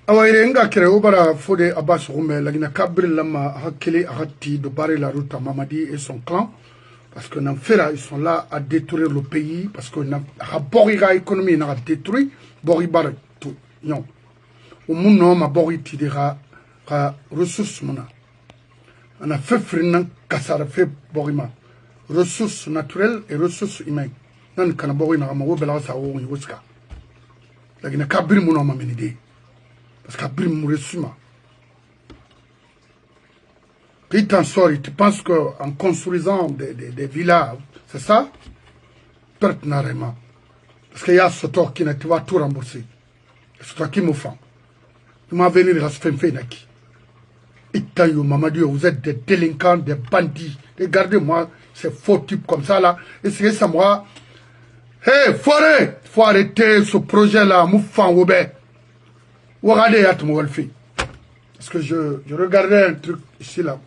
awayre nga kere obara fode abbas rume lagina kabri lama hakili arati de barrer la route à Mamadi et son clan parce que Namfera ils sont là à détruire le pays parce que na borira économie na détruit boribar tout non au muno ma bori tidira ka ressources mona ana fait frina kasara fait borima ressources naturelles et ressources humaines nan kana bori na ma wobela sa wo yuska lagina kabri muno ma menide parce qu'après Mouresuma, puis t'en sors, tu penses qu'en construisant des villas, c'est ça? Pertinemment. Parce qu'il y a ce tour qui tu vas tout rembourser. C'est toi qui me fais. Tu m'as venu à ce fait-là. Itayo, Mamadou, vous êtes des délinquants, des bandits. Regardez-moi ces faux types comme ça là. Et c'est ça, moi. Hé, faut arrêter ce projet-là, Moufan Oubé. Parce que je regardais un truc ici là,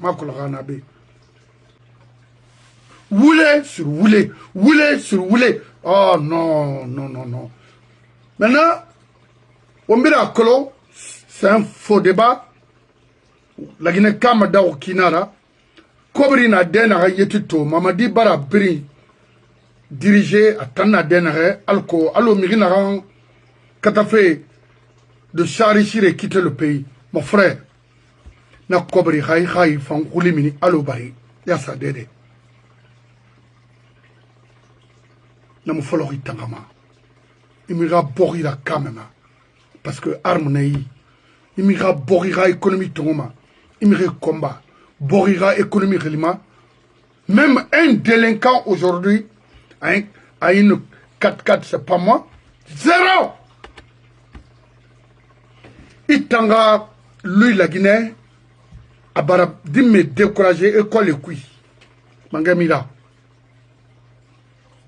Woulé sur woulé, woulé sur woulé. Oh non, non, non, non. Maintenant, Ombira Kolo, c'est un faux débat. La Guinée Kamada au Kinara, Kobrina Denara Yetito, Mamadi Bara Bri, dirigé à Tana Denare, Alko, Allo Mirinaran, Katafé. De Charichir et quitter le pays. Mon frère, n'a kobri haï fan roulimini alobari. Yasa dede. N'a me folori tangama. Il m'ira borira kamema. Parce que arme naï. Il m'ira borira économie tongoma. Il m'ira combat. Borira économie relima. Même un délinquant aujourd'hui, a une 4-4, c'est pas moi. Zéro! Itanga, lui, la Guinée, a me découragé et quoi le couilles. Mangamira.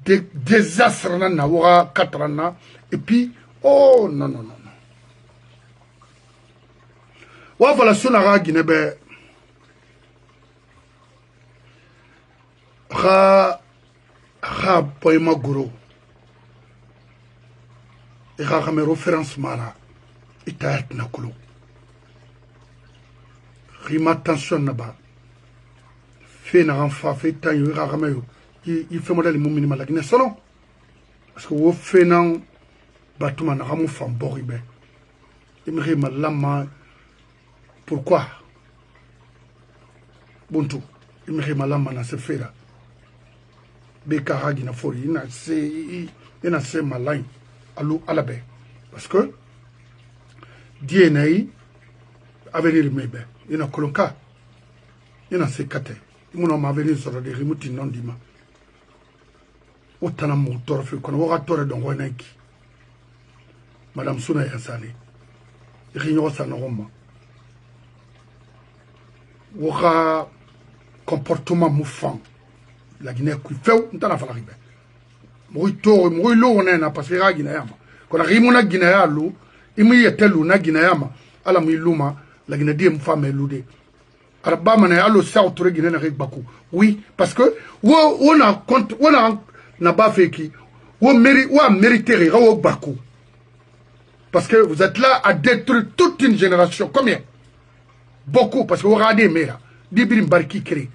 Des désastres, na aura 4 ans, et puis, oh, non, non, non, non. Wa voilà, sonara Guinée, ben, poema goro. Et mes références mara. Itayat nakulu. Rima tension naba. Fait na renfa, fait tan yu ragameyo. Il fait modèle mouminima la Guinée solo. Parce que vous fait nan batuma na ramou fam boribe. Il me rima lama. Pourquoi? Buntu. Il me rima lama na se fait là. Beka hagi na fori. Il na se malin. Alou alabe. Parce que DNA avenir mebe ina kolonka ina sekate muno ma avenir soro de rimuti non dima otana mo torfe kono wa tore don wonaki madame Suna Yansane réunion sa norma wa comportement moufant la Guinée ku few ntana fala ribe mo lo wona parce que la Guinée yama kono rimuna Guinée ya lu imi yetelu na Guinée ala mi luma la Guinée die mfame lude araba mana alo south re Guinée na baku oui parce que on a na ba feki mériter wo baku parce que vous êtes là à détruire toute une génération combien beaucoup parce que vous regardez mera dibirim barki kéré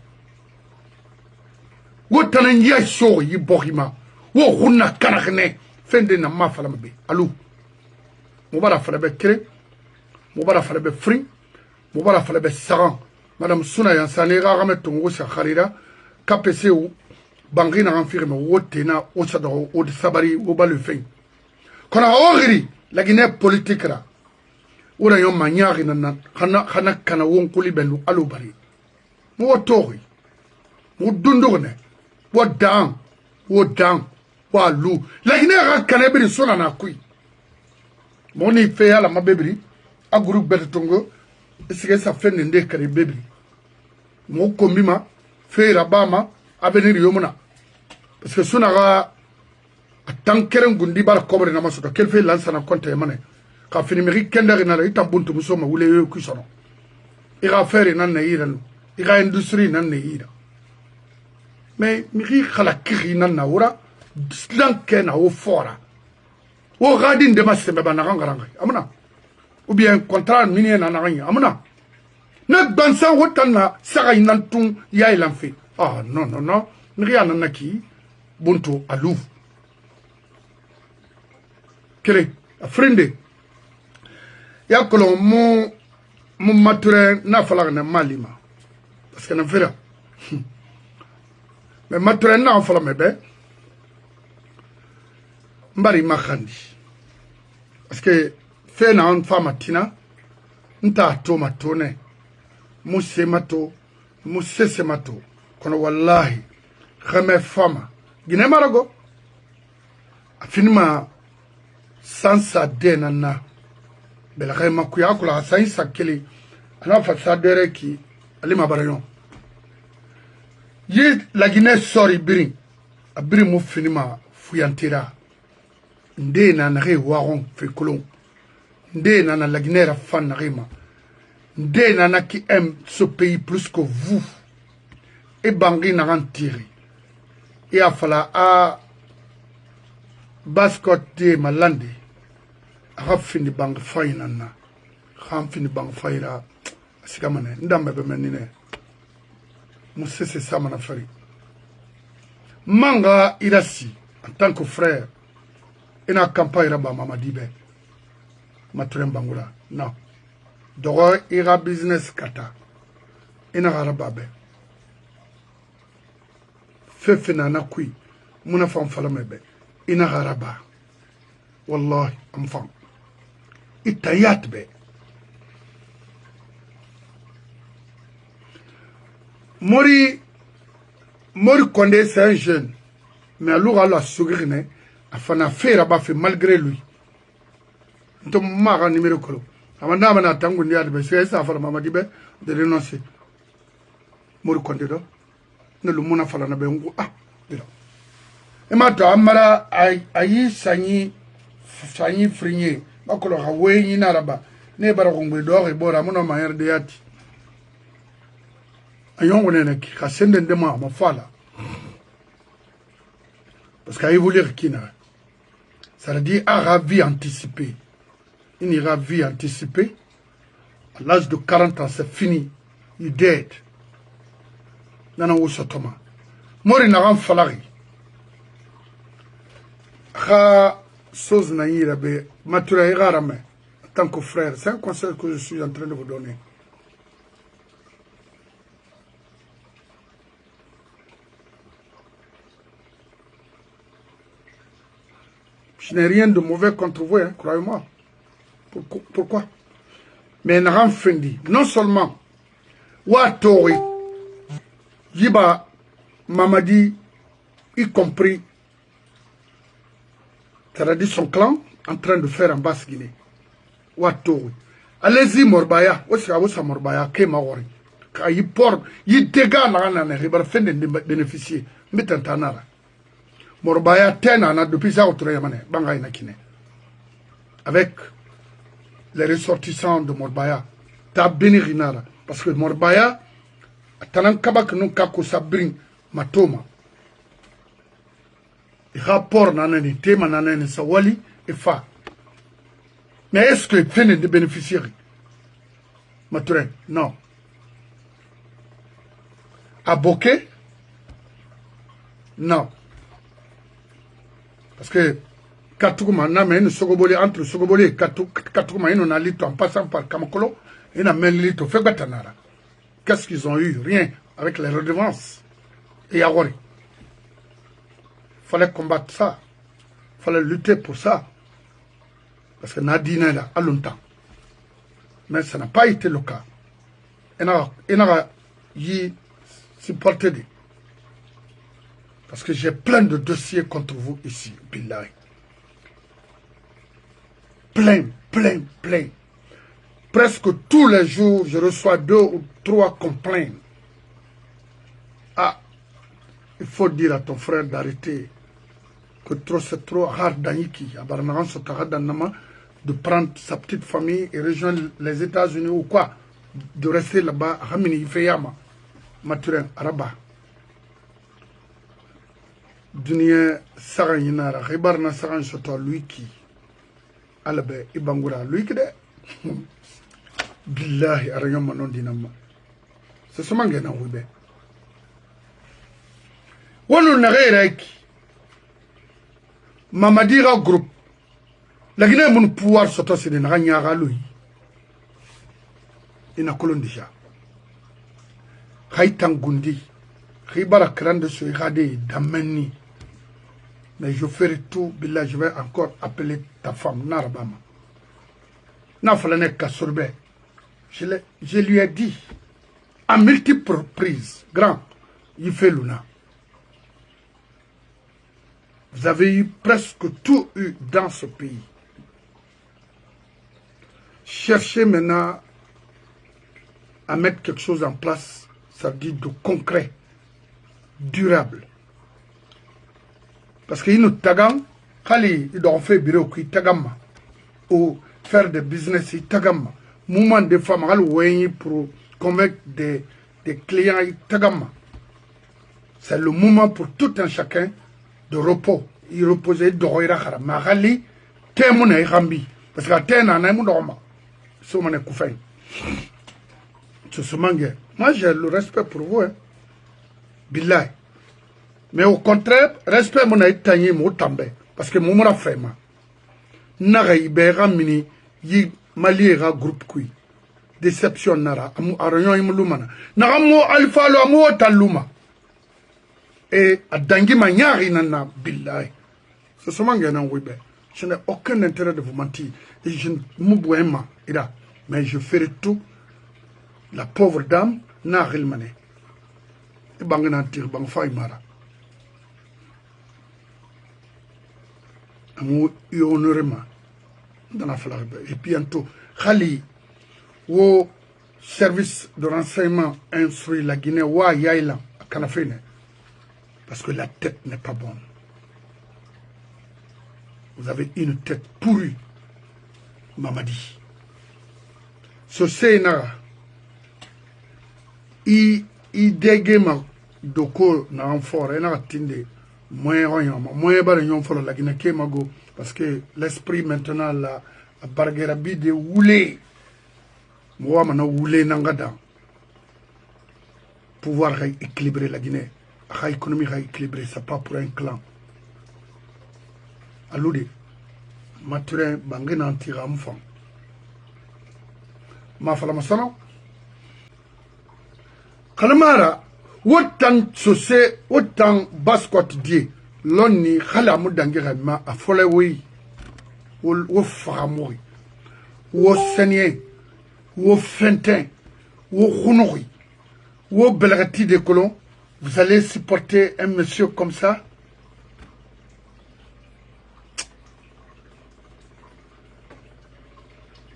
wo tanan ya show yi borima wo hunna kanakhne fende na ma fala mabe alou Moubara Falebe Kéré, Moubara Falebe Fri, Moubara Falebe Saran, Madame Suna Yansane, Ramet Tongo Kharira, KPC ou Bangrina Renfirme, Wotena, Osadoro, Od Sabari, Obalufin. Qu'on a horri la Guinée politique là. Ou la yon maniari na Hana Kanawon Koulibelu Alubari. Mouatori, Moudundone, Wadan, Walou. La Guinée a Kanabri Sonana Kui. Moni fait à la ma bébé, à groupe Bertongo, et c'est ça fait n'inde que les bébés. Mon combima, fait Rabama, à venir Yomona. Parce que son ara, à tant qu'un gundi bar cobre na masoto, quel fait lance en compte mané. Quand finimeri kender na ita buntu musoma ou les qui sont. Il va faire une année, il va industrie une année. Mais Miri Khalakiri Nanaura, Slanken au fora. O radin de masse me banaranga amana ou bien contrat minier na naganya amuna na bansa wotana saka inantung ya ilanfe ah non non non nriya nanaki buntu alou kele afrindi ya kolon mu mature na fala na malima parce que na fera mais mature na fala mebe mbari makhandi parce que fait na on fama tina nta to matone musse mato musse mato kono wallahi khame fama gine marago afinima sansa denana bela khayma kuya kula sansa kili ana fasadere ki alima barayon yi la Guinée sori birin abiri mu finima fuyantira nde na nare waron fe kolon nde na la Guinée ra fan narima nde na qui aime ce pays plus que vous et bangi na rentiri et a fala a baskote malandi a fini bang fayna na kham fini bang fayra sikamane ndambe be menine musese samana fari manga irasi en tant que frère ina campagne raba mamadi be maturem bangula non dogo ira business kata ina garaba be fefina na kui muna fam falame be ina garaba wallahi am fam itayat be Mori Condé c'est un jeune mais alors la sourire afana faire ba fait malgré lui to mara numéro kolo amanda mana tangu ndi adbe c'est ça fara mamadi be de renoncer Mori Condé do ne lu muna fala na be ngu ah dilo e mata amara ayi sanyi frinye bakolo hawe ni naraba ne bara ngbe do re bora muno mayer de yati ayongo nene ki kasende ndema mafala parce qu'il voulait qu'il ça veut dire à vie anticipée. Une vie anticipée, à l'âge de 40 ans, c'est fini. Il est dead. Nana Wusotoma. Mori Naran Falari. Kha Soz Naïra be Matura Irarame, en tant que frère. C'est un conseil que je suis en train de vous donner. Je n'ai rien de mauvais contre vous, hein, croyez-moi. Pourquoi? Mais Naran Fendi, non seulement Watori, Yiba, Mamadi, y compris, c'est-à-dire son clan, en train de faire en Basse-Guinée. Watori. Allez-y, Morbaya, Osa Morbaya, Kemawari. Quand il porte, il dégage la il va faire des bénéficier. Mettez-en Morbaya tena depuis ça autre yamane bangay nakine avec les ressortissants de Morbaya ta bénirinara parce que Morbaya tanan kabak non kako sabrin matoma rapport nanani tema nanani sawali et fa mais est-ce que peine de bénéficiaires Maturen non à Boké non. Parce que Katouma n'a même Sogoboli entre Sogoboli et Katouma, ils n'ont pas lito en passant par Kamakolo, ils n'ont même lito fait Batanara. Qu'est-ce qu'ils ont eu? Rien avec les redevances. Et Yawari. Il fallait combattre ça. Il fallait lutter pour ça. Parce que Nadine est là, à longtemps. Mais ça n'a pas été le cas. Il n'a y supporté. Parce que j'ai plein de dossiers contre vous ici, Billahi. Plein. Presque tous les jours, je reçois 2 ou 3 complaints. Ah, il faut dire à ton frère d'arrêter. Que c'est trop hard de prendre sa petite famille et rejoindre les États-Unis ou quoi. De rester là-bas, Hamini Ifeyama, Maturin, Araba. Dunia saran yinara khibar na saran soto lui qui alabe ibangura lui qui de billahi arayon manon dinama c'est ce mangue na wube wonu na gairaki mamadira groupe la Guinée mon pouvoir soto c'est de na nyaga lui ina kolon déjà khaytan gundi khibara krande so igade dameni mais je ferai tout billah je vais encore appeler ta femme Narabama Nafalane Kassurbe. Je lui ai dit à multiples reprises, grand, il fait Luna. Vous avez eu presque tout eu dans ce pays. Cherchez maintenant à mettre quelque chose en place, ça dit de concret, durable. Parce qu'il nous tagam, Kali, il doit faire bureau qui tagama, ou faire des business, il tagama. Mouvement de femmes, pour convaincre des clients, il tagama. C'est le moment pour tout un chacun de repos. Il reposait de Roira Magali, Témouna et Rambi. Parce que Téna n'a pas de Soumane Koufain. C'est ce mangue. Moi, j'ai le respect pour vous. Hein. Billahi. Mais au contraire, respect mon aïtani mo tambe. Parce que mon frère, Nara Ibera Mini, yi Maliera groupe kui. Déception Nara, amu arayon imulumana. Nara mo alfa lo amu taluma. Et à Dangi Magnari nana billahi. C'est ce mangue nan wibe. Je n'ai aucun intérêt de vous mentir. Et je ne m'oubliema. Mais je ferai tout. La pauvre dame n'a rien mané. Et bangana tire bang faimara. Amu honorema dans la flamme. Et puis bientôt, Khali, au service de renseignement instruit la Guinée, wa yaïla, à Kanafene. Parce que la tête n'est pas bonne. Vous avez une tête pourrie, Mamadi. Ce Sénat, il dégage doko na renfort, il n'a tinde moins bas for la Guinée Kemago, parce que l'esprit maintenant la barguerabi de Oulé, moi mana Oulé Nangada, pouvoir équilibrer la Guinée, l'économie équilibrer, c'est pas pour un clan. Alloudé, maturin bangena antira enfant. Ma falamasano Kalamara, autant saucé, autant basse quotidien, l'onni khala mudangira a folewi, ou faramori, ou seigneur, ou fentin, ou rounouri, ou belgati de colons, vous allez supporter un monsieur comme ça?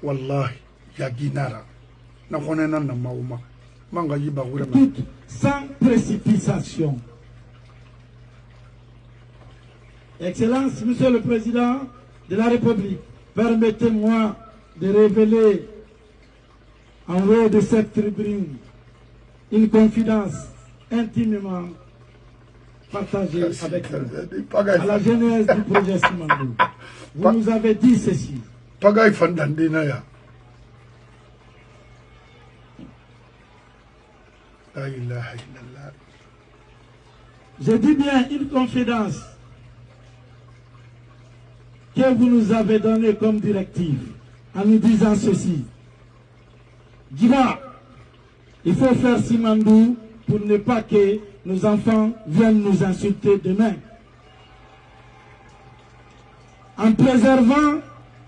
Wallahi, yaginara, na konena na mauma. Tout sans précipitation. Excellence, Monsieur le Président de la République, permettez-moi de révéler en haut de cette tribune une confidence intimement partagée avec vous. À la genèse du projet Simandou, vous nous avez dit ceci. Je dis bien une confidence que vous nous avez donnée comme directive en nous disant ceci. Dis-moi, il faut faire Simandou pour ne pas que nos enfants viennent nous insulter demain. En préservant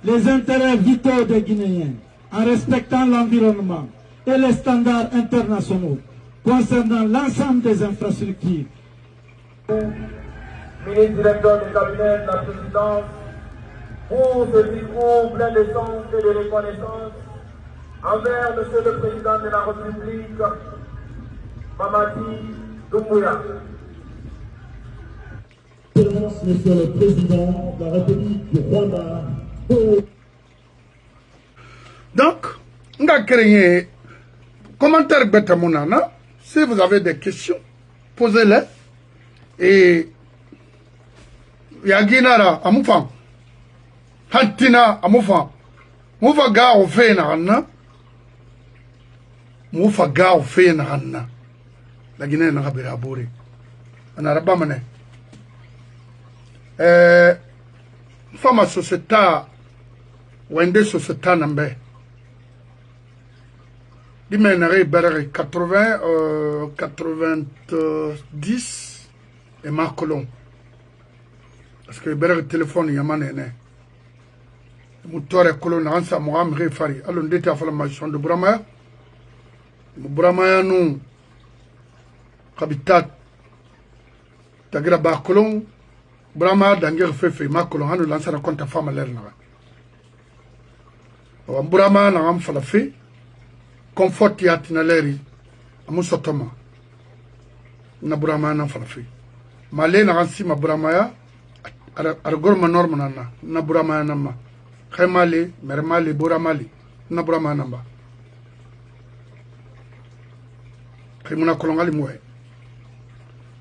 les intérêts vitaux des Guinéens, en respectant l'environnement et les standards internationaux, concernant l'ensemble des infrastructures. Ministre directeur du cabinet de la présidence, pour ce discours plein de sens et de reconnaissance envers Monsieur le Président de la République, Mamadi Doumbouya. Monsieur le Président de la République du Rwanda. Donc, on a créé commentaire bête monana. Si vous avez des questions, posez-les. Et Yaginara Amoufan, Hantina Amoufan, Moufaga au fait na Moufaga au fait na la Guinée n'a pas abori en arabe mané femme société wende société nambe di menere berere 80 90 et ma colon parce que berere téléphone yamane ne mutore colon ansa mo am refari alon deta fala ma son de Brahma nu habitat tagira ba colon Brahma danger fefe ma colon hanu lansana konta fama lerna wa Brahma na am fala fe comfort ya tinaleri amusotoma na Brahma na fala fe male na ansi ma Brahma ya argor ma norma na Brahma na ma khemale mermale Brahmali na Brahma na ba khimuna kolongali moe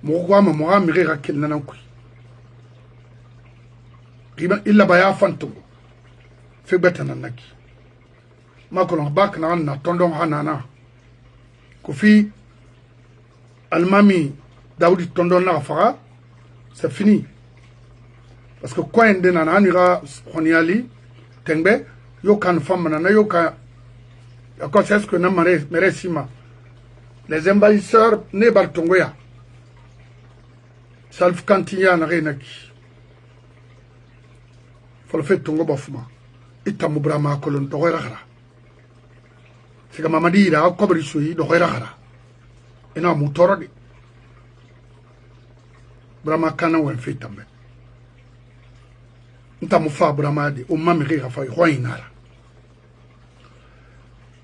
mo kwa mo amire rakil na nankui riba illa baya fanto fe betana naki makolon bak na tondon hanana ko fi almami Daoudi tondon na fara c'est fini parce que quoi ende na anira honiali tengbe yo kan femme na yo ka ko c'est ce que na meresima les envahisseurs ne bartongoya salf kantiya na renaki folo fait tongo bafuma itamu Brahma kolon to khara c'est que mamadi ira ko bari suyi do khara ina mu torodi Brahma kana wen fait tambe ntamu fa Brahma di umma mi khira fa khoinara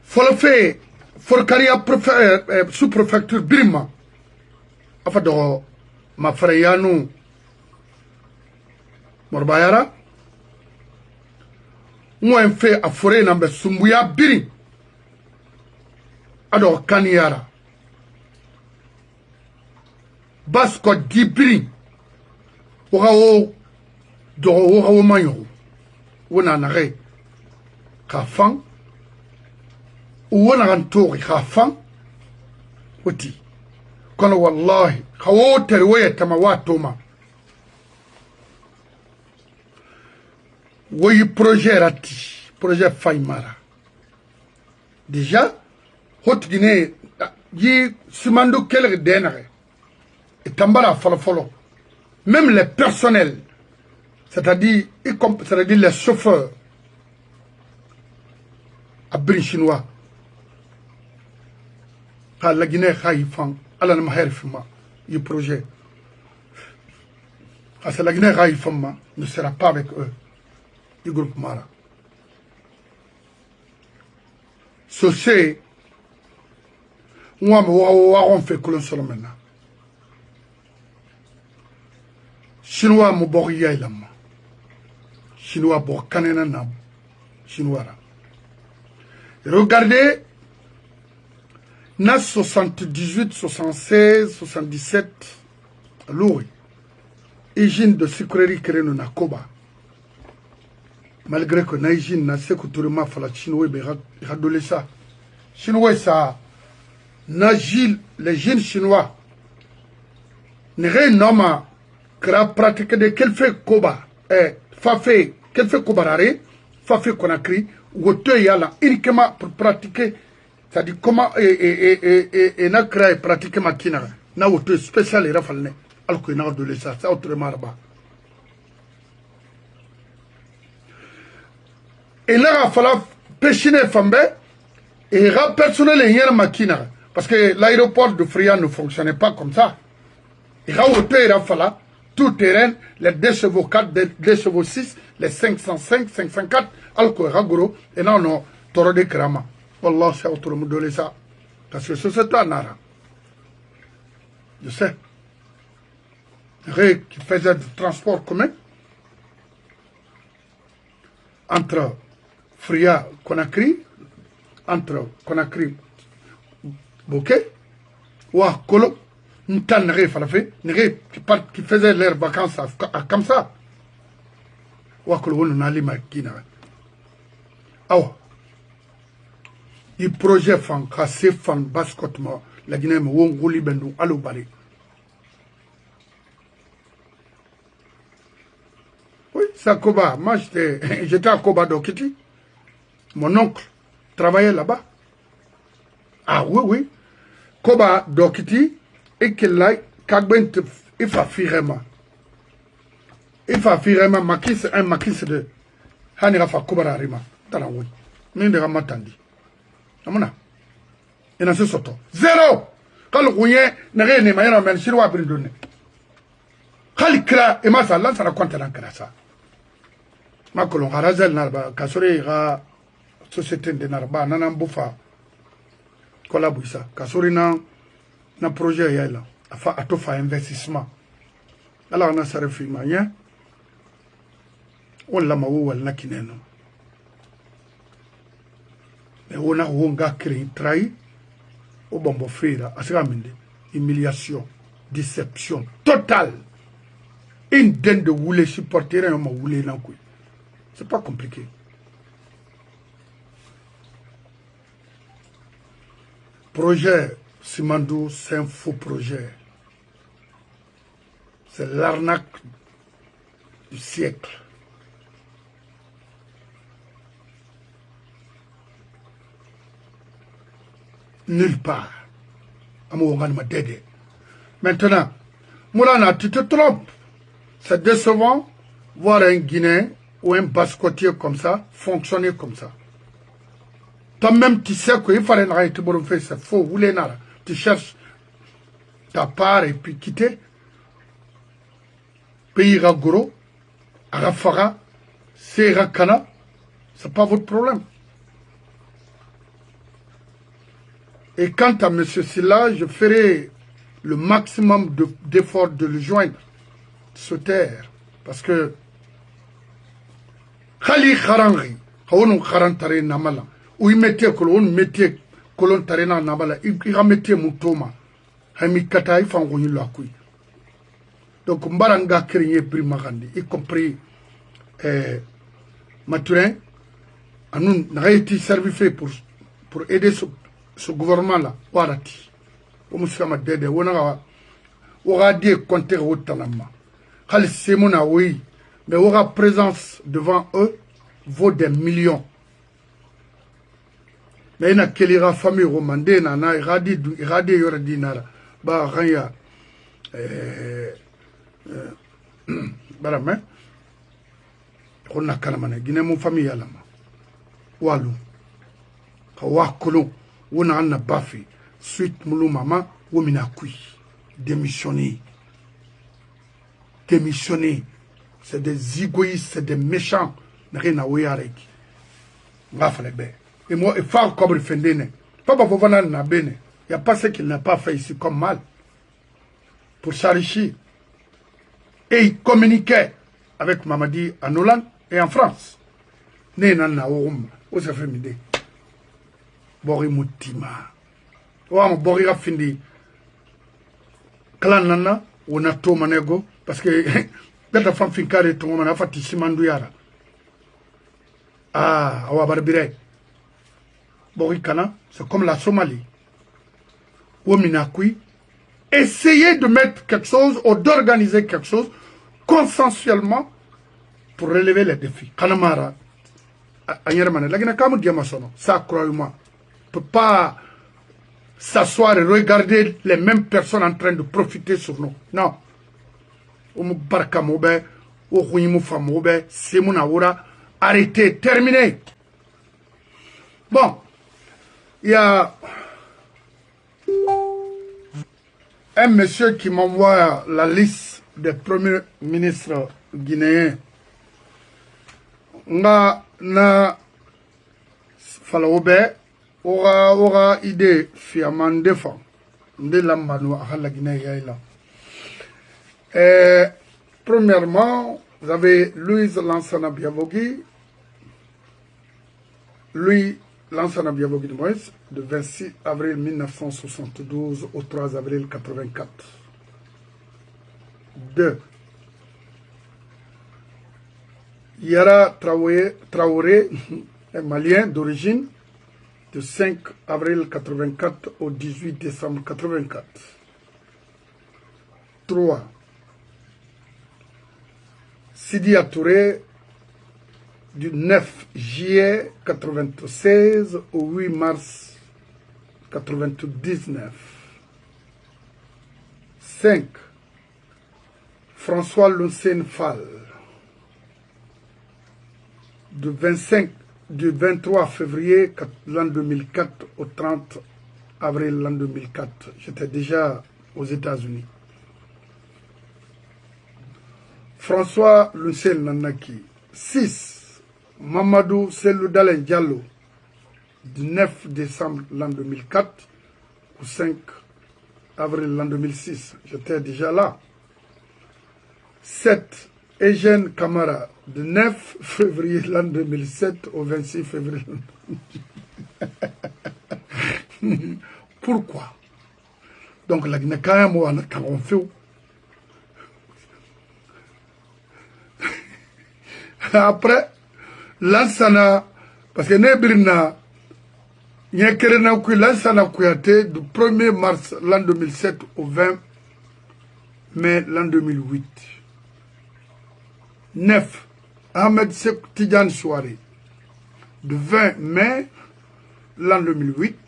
folo fait Forcaria sous-préfecture Birima afa do ma frayanu Morbayara moi fait a forêt nambe sumbuya biri ado kaniyara basko dibiri o do manyo wona na re ka fan wona kan tori khafan wuti kono wallahi khawo terwaya tamawatoma woyi projet rati projet faimara déjà hot Guinée yi sumando kelre denare et tambara folo même les personnels c'est-à-dire les chauffeurs abri chinois la Guinée Khaïfan, ala na maherfima du projet. Parce que la Guinée Khaïfan ne sera pas avec eux, du groupe Mara. Ce c'est, on fait que l'on se maintenant. Chinois moboriya ilama. Chinois borkanena na Chinois. Regardez, na 78, 76, 77, lourd. Hygiène de sécurité créée na Koba. Malgré que na hygiène na sécurité ma fala Chinois be radolé ça. Chinois ça na les jeunes chinois ne rénomment kra pratique de quel fait Koba fa fait quel fait Kobarare fa fait Conakry wote yala uniquement pour pratiquer. C'est-à-dire comment et n'a créé pratiquement makina na auto spécial et rafalne alors que n'a de ça autrement là-bas et là fala pêchiner fambe et rap personnel et hier makina parce que l'aéroport de Fria ne fonctionnait pas comme ça et là auto et rafala tout terrain les 2 chevaux 4 2 chevaux 6 les 505 504 alors que ragoro et non toro de krama. Wallah, c'est autre monde ça. Parce que c'est toi, Nara. Je sais. Ré qui faisait du transport commun entre Fria, Conakry, entre Conakry, Bouquet, ou à Kolo, Ntan Nere Falafé, Nere qui faisait leurs vacances comme ça. Ou à Kolo, on a l'image qui n'a. awa i projet fan ka se fan bascot ma la Guinée me won goli bendu alo bari. Oui, ça Koba, moi j'étais à Koba Dokiti. Mon oncle travaillait là-bas. Ah oui, oui. Koba Dokiti et qu'il là Kagben il fa firema. Il fa firema makis un makis de Hanira fa Koba Rima. Tanawi. Min de Ramatandi. Amona. Et dans ce soto. Zéro. Quand le couillé n'a rien ni maïra men chirwa brindone. Khalikra et ma salan ça raconte dans ça. Ma kolon harazel narba kasore ga société de narba nanan bufa kola buisa kasori na projet ya là afa atofa investissement ala na sarefi manya on la mawo wal nakineno mais on a wonga créé trahi au bombo fera asigaminde humiliation déception totale une den de wouler supporter un ma wouler nan koy. C'est pas compliqué. Projet Simandou, c'est un faux projet. C'est l'arnaque du siècle. Nulle part. Maintenant, Moulana, tu te trompes. C'est décevant voir un Guinéen ou un bascotier comme ça, fonctionner comme ça. Toi-même, tu sais qu'il fallait n'arrêter de faire, c'est faux. Tu cherches ta part et puis quitter. Pays Ragoro, Arafara, Serakana, c'est pas votre problème. Et quant à M. Silla, je ferai le maximum d'efforts de le joindre, de se taire, parce que Khali Kharangi, Haoun Kharantare Namala, où il mettait colon, mettait colon Tarena Namala, il a metté Moutoma, Hami Kataï Fangouni Lakui. Donc, Mbaranga Kriye Primagandi, y compris Maturin, nous n'a été servi fait pour aider ce gouvernement-là, Warati. Au Moussama Dede, on aura dit compter au Tanama. Khali Semona, oui. Mais aura présence devant eux vaut des millions. Mais il y a quelqu'un famille romande, il y a des yoradinara, bah rien. Baramé, on a calamane, Guinée mon famille alama. Walou, Kawakolo, on a un bafi, suite moulou mama, womina kui, démissionné. C'est des égoïstes, c'est des méchants. Rien à voir avec. Et moi, il faut comme le fendene. Papa Vovana n'a bene. Il n'y a pas ce qu'il n'a pas fait ici comme mal. Pour s'enrichir. Et il communiquait avec Mamadi en Hollande et en France. Nénan na oum. Où ça fait m'aider? Bori Moutima. Ouam Bori Rafindi. Kalanana, on a tout manego. Parce que. Beta fam finkare to ngoma na fati simandu yara. Ah, awa barbire. Borikana, c'est comme la Somalie. Wominakui. Essayez de mettre quelque chose ou d'organiser quelque chose consensuellement pour relever les défis. Kanamara. Anyermane. La Guinée kamu diamasono. Ça, croyez-moi. On ne peut pas s'asseoir et regarder les mêmes personnes en train de profiter sur nous. Non. Arrêtez, terminé. Bon, il y a un monsieur qui m'envoie la liste des premiers ministres guinéens. Na falaobe aura idée fiaman défend de l'ambano à la Guinée yaïla. Premièrement, vous avez Louis Lansana Biavogi. Louis Lansana Biavogi de Moïse, de 26 avril 1972 au 3 avril 1984. 2. Yara Traoré, un Malien d'origine, de 5 avril 84 au 18 décembre 84. 3. Sidi Touré, du 9 juillet 96 au 8 mars 99. 5. François Lucien Fall, du 23 février l'an 2004 au 30 avril l'an 2004. J'étais déjà aux États-Unis. François Lucien Nanaki. 6. Mamadou Selou Dalen Diallo, du 9 décembre l'an 2004 au 5 avril l'an 2006. J'étais déjà là. 7. Eugène Camara, du 9 février l'an 2007 au 26 février. Pourquoi? Donc, la Guinée, quand même, on fait. Après, Lansana, parce que Nebrina, il y a quelqu'un Lansana Kouyaté du 1er mars l'an 2007 au 20 mai l'an 2008. 9. Ahmed Sek Tidjan Chouari, du 20 mai l'an 2008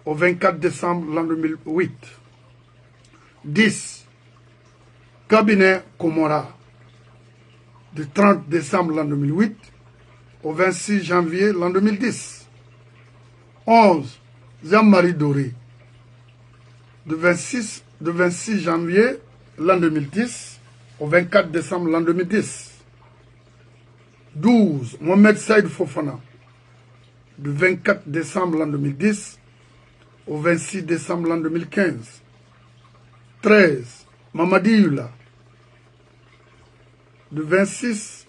au 24 décembre l'an 2008. 10. Cabinet Komora, du 30 décembre l'an 2008 au 26 janvier l'an 2010. 11. Jean-Marie Doré, du 26 janvier l'an 2010 au 24 décembre l'an 2010. 12. Mohamed Saïd Fofana, du 24 décembre l'an 2010 au 26 décembre l'an 2015. 13. Mamadi Yula, du 26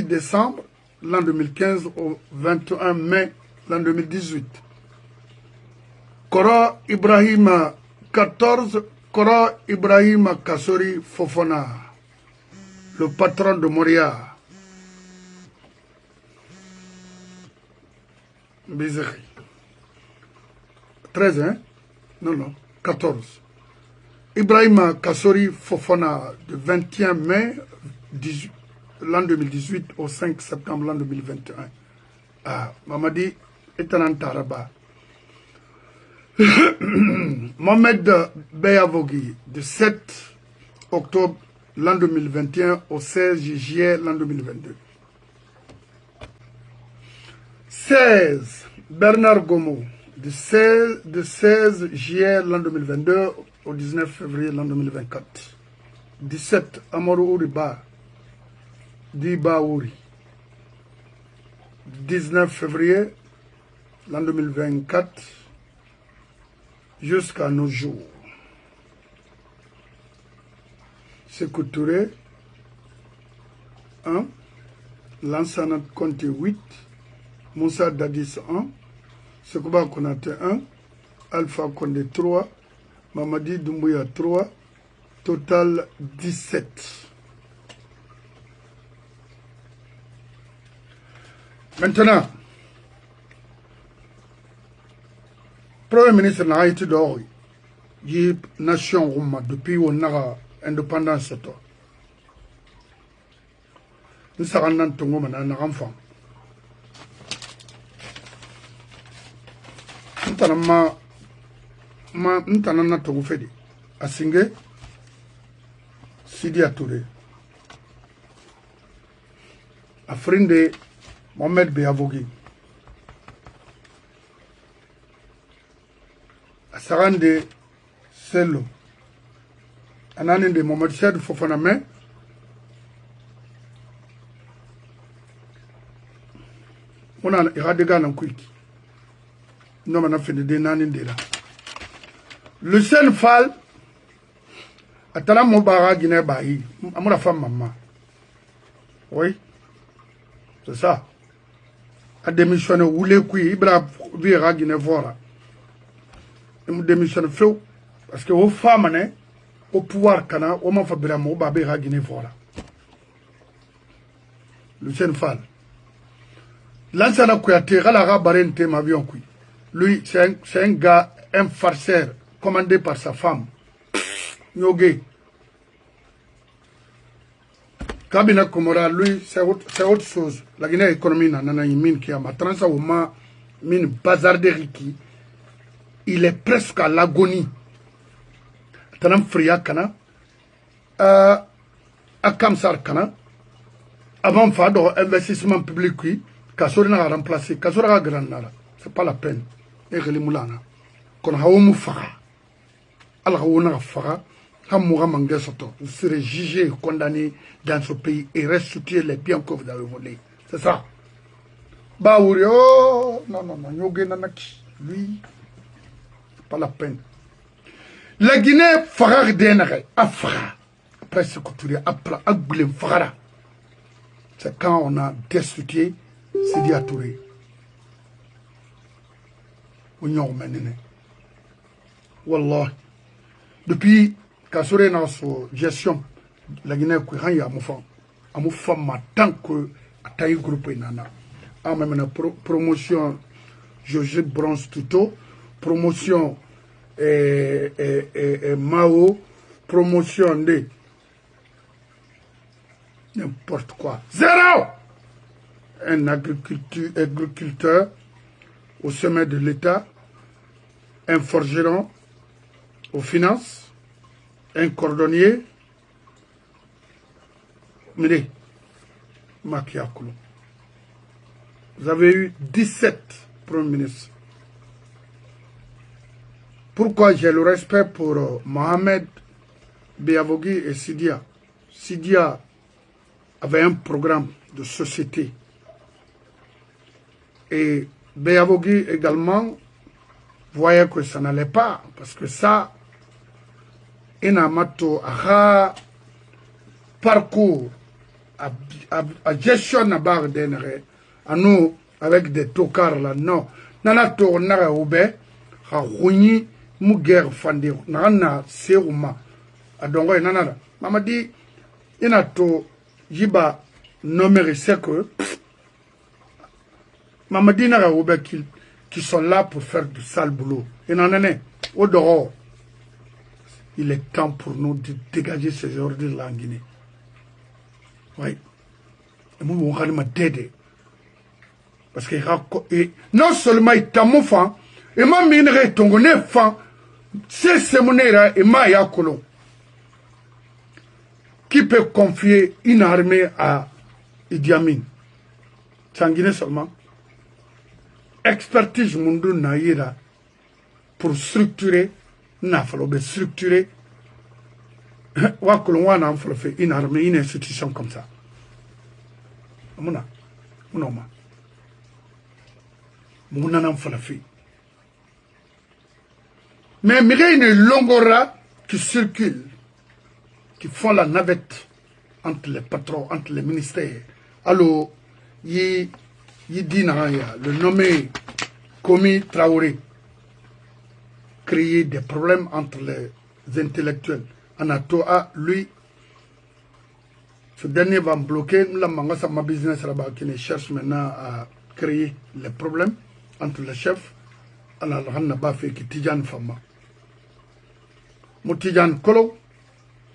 décembre l'an 2015 au 21 mai l'an 2018. Kora Ibrahima 14. Kora Ibrahima Kassori Fofana, le patron de Moria. Bizarre. 13, hein? Non, 14. Ibrahima Kassori Fofana, du 21 mai l'an 2018 au 5 septembre l'an 2021. Ah, Mamadi Etanan Taraba. Mohamed Beyavogi, du 7 octobre l'an 2021 au 16 juillet l'an 2022. 16. Bernard Gomo, du 16 juillet l'an 2022 au 19 février l'an 2024. 17. Amadou Ouriba, Diba Ouri, du 19 février l'an 2024 jusqu'à nos jours. Sékou Touré, 1. Lansana Conté 8. Moussa Dadis 1. Sekouba Konaté 1. Alpha Condé 3. Mamadi Doumbouya 3. Total 17. Maintenant, Premier ministre n'a été dehors. Il nation Rouma depuis on a indépendance. Nous sommes en train de enfant. Nous sommes en train de faire à Singé, Sidi Touré, à Frinde, Mohamed Beyavogi, à Sarande Sello, à Nanin de Mohamed Saïd Fofana mais on a Iradega dans Quick. Non, on a fait des Nanin de là. Le seul fall, à Tala Mobara Guinée Bahi, à mon femme maman. Oui, c'est ça. A démissionné ou les couilles, Ibra Vira Guinée Vora. Il me démissionne flou, parce que aux femmes, au pouvoir cana, au moins Fabramo, Babera Guinée Vora. Le seul fall. Lansana Kouyaté, Galara Barente Mavion Kui. Lui, c'est un gars, un farceur, commandé par sa femme. Nyogé. Kabina Komora, lui, c'est autre chose. La Guinée économie, nana mine qui a ma transa ou ma mine bazarderie qui. Il est presque à l'agonie. Tanam Fria Kana. À Kamsar Kana. Avant Fado, investissement public, oui. Kassorina a remplacé. Kassora a Granara. C'est pas la peine. Et Moulana. Qu'on a un moufara. Alors, on a un fara. Vous serez jugé et condamné dans ce pays et restituer les biens que vous avez volés. C'est ça. Baouri, oh, non, lui, c'est pas la peine. La Guinée, Farag Dénare, Afra, après ce couture, après Agulem Fara. C'est quand on a destitué Sidi Touré. Union Menene. Wallah. Depuis Kassouré dans sa gestion, la Guinée, il y a un femme tant que à taille groupe nana. En même promotion Joseph Bronze Tuto, promotion Mao, promotion de n'importe quoi. Zéro! Un agriculteur au sommet de l'État, un forgeron aux finances, un cordonnier, mais Makiakoulou. Vous avez eu 17 premiers ministres. Pourquoi j'ai le respect pour Mohamed Beavogui et Sidia? Sidia avait un programme de société. Et Beavogui également voyait que ça n'allait pas, parce que ça, Inamato a parcours à gestion à barre d'énergie, à nous avec des tocards là, non. Nana to nara oube, ha rouni muger fandi, nana seuma, à dongo nana. Mama dit, inato jiba nomere seke, mama dit nara oube qui sont là pour faire du sale boulot. Et nanane, au dehors. Il est temps pour nous de dégager ces ordures-là en Guinée. Oui. Et moi, on va m'aider. Parce que non seulement il t'a mon fan, et ma minerai ton fan, c'est ce monnaie et ma yakolo. Qui peut confier une armée à Idi Amin? C'est en Guinée seulement. Expertise mundu naïra pour structurer. N'a fallu structurer une armée, une institution comme ça. Mouna mais il y a une longora qui circule, qui font la navette entre les patrons, entre les ministères. Alors, il dit le nommé Komi Traoré créer des problèmes entre les intellectuels. Anatoa, lui, ce dernier va me bloquer. Ma business qui cherche maintenant à créer les problèmes entre les chefs. Alors, on n'a pas fait que Tidjane Fama. Tidjane Kolo,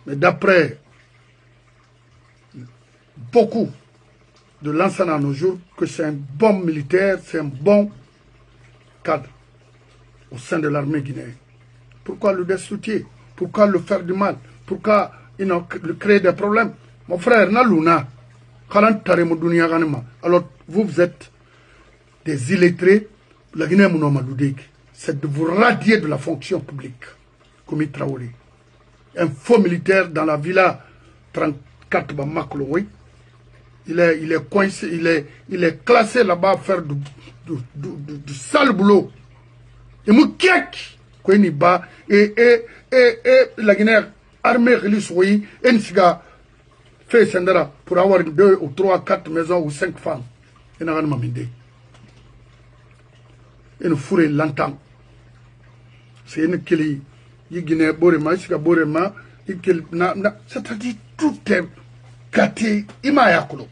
mais d'après beaucoup de l'enseignant à nos jours, que c'est un bon militaire, c'est un bon cadre au sein de l'armée guinéenne. Pourquoi le destituer? Pourquoi le faire du mal? Pourquoi le créer des problèmes? Mon frère, Nalouna, alors vous êtes des illettrés, la Guinée c'est de vous radier de la fonction publique, comme il Traoré. Un faux militaire dans la villa 34 Bamaklo, oui. Il est coincé, il est classé là-bas à faire du sale boulot. Et Moukiak, et la Guinée armée relise, oui, et Nsiga fait Sendera pour avoir 2 ou 3, 4 maisons ou 5 femmes. Et n'a rien mamindé. Et nous fourrons longtemps. C'est une qui est Guinée, Borema, Isiga Borema, c'est-à-dire tout est gâté, Imayakolo.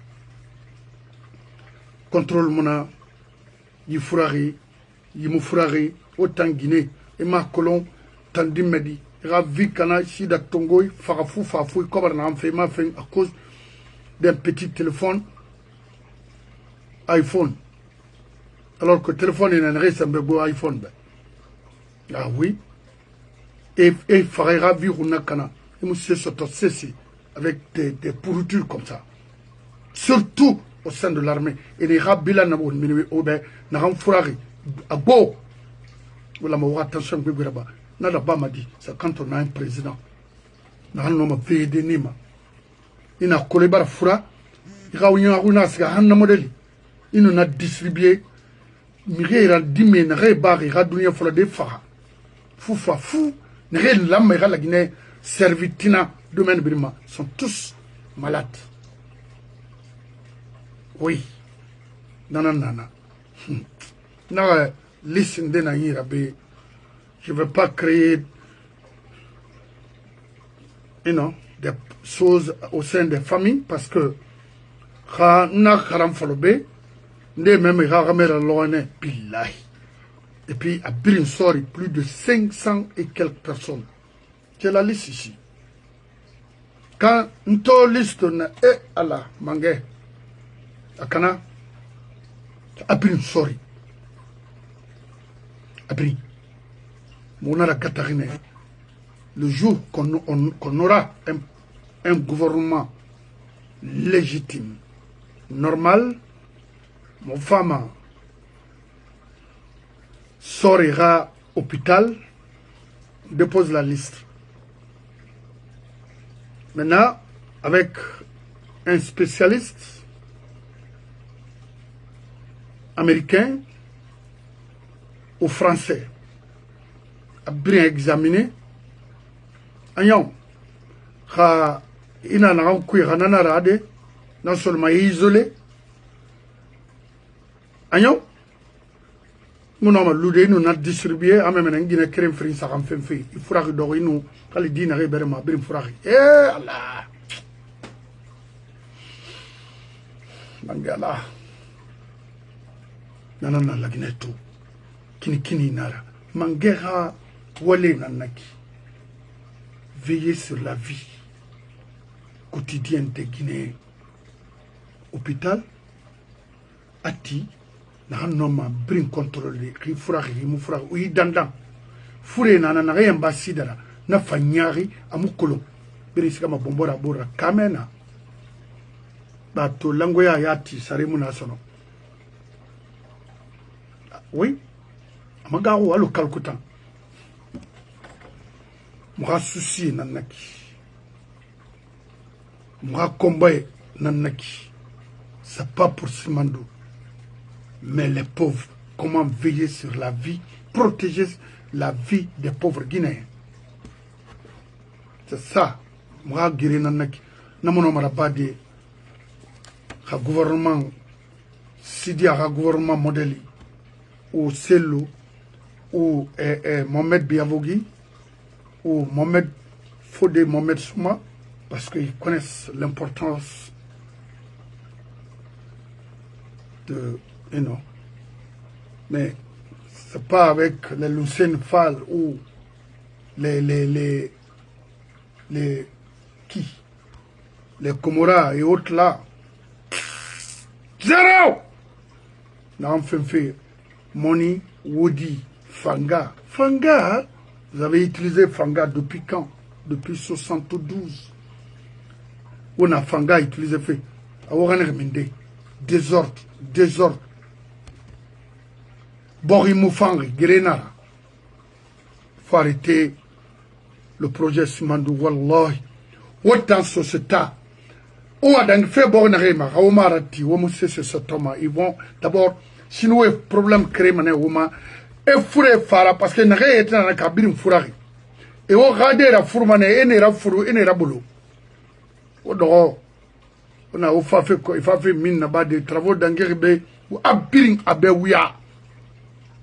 contrôle mona yi furari yi mu furari autant Guinée et ma colon tandi medi ra vi kana sida tongoy farafu fafu kobar na fait ma fin à cause d'un petit téléphone iPhone alors que le téléphone il ressemble beau iPhone ah oui et farera vivre une cana et monsieur s'auto-cesser avec des pourritures comme ça surtout au sein de l'armée et les rabila na bon minwe obe na ram furari abo wala ma wa attention que graba na da ba ma dit c'est quand on a un président na no ma vede nima ina kole bara fura ira wunya una ska hanna modeli ino na distribuer mirera dime na re ba ira dunya fola de fa fufa fu ne re la ma ira la Guinée servitina domaine birima sont tous malades. Oui, non. Listen de Naïra B. Je ne veux pas créer, des choses au sein des familles parce que et puis à Brinsori, plus de 500 et quelques personnes. C'est la liste ici. Quand une liste est à la mangé, Akana, Abrin, sorry. Abrin. Monara Katarine. Le jour qu'on aura un gouvernement légitime, normal, mon femme sorira hôpital, dépose la liste. Maintenant, avec un spécialiste américain ou français a bien examiné agnon kha ina na ku na rade non seulement isolé agnon nous n'avons l'idée nous n'a distribué à même un guiné crème frin ça en fait il faudra que d'or nous kali dina rebere ma brim faudra Allah mangala nanana la Guinée tout kini nara mangera wale nanaki veiller sur la vie quotidienne des Guinéens hôpital ati na noma bring contrôle ri fura mu fura uyi dandan fure na yamba sidara na fanyari amukolo birisika mabombora bora kamena bato lango ya yati sarimu na sono. Oui, Amagaru a le calcutant. Moi, souci nanaki. Moi, combat nanaki. C'est pas pour Simandou. Mais les pauvres, comment veiller sur la vie, protéger la vie des pauvres Guinéens. C'est ça. Moi, guéri nanaki. Namono marabadi. Le gouvernement, Sidi a gouvernement modèle. Ou Selou, ou Mohamed Biavogi, ou Mohamed Fodé, Mohamed Souma, parce qu'ils connaissent l'importance de, mais c'est pas avec les Lucien Fall ou les Comora et autres là. Zéro! Non, fait. Moni, Woody, Fanga. Fanga, vous avez utilisé Fanga depuis quand? Depuis 72. On a Fanga utilisé fait. Désordre. Borimoufangi, Grenara. Il faut arrêter le projet Simandou, Wallahi. Autant société. Ou à d'un fait bornarema, Raomarati, Womousse, c'est Thomas. Ils vont d'abord. Sinon, le problème créé maintenant, et fourré fara parce que n'a rien été dans la cabine fourré. Et on regarde la fourmane, et n'est pas fourré, et n'est pas boulot. On a fait mine là-bas des travaux d'engrais, ou abiring abewia.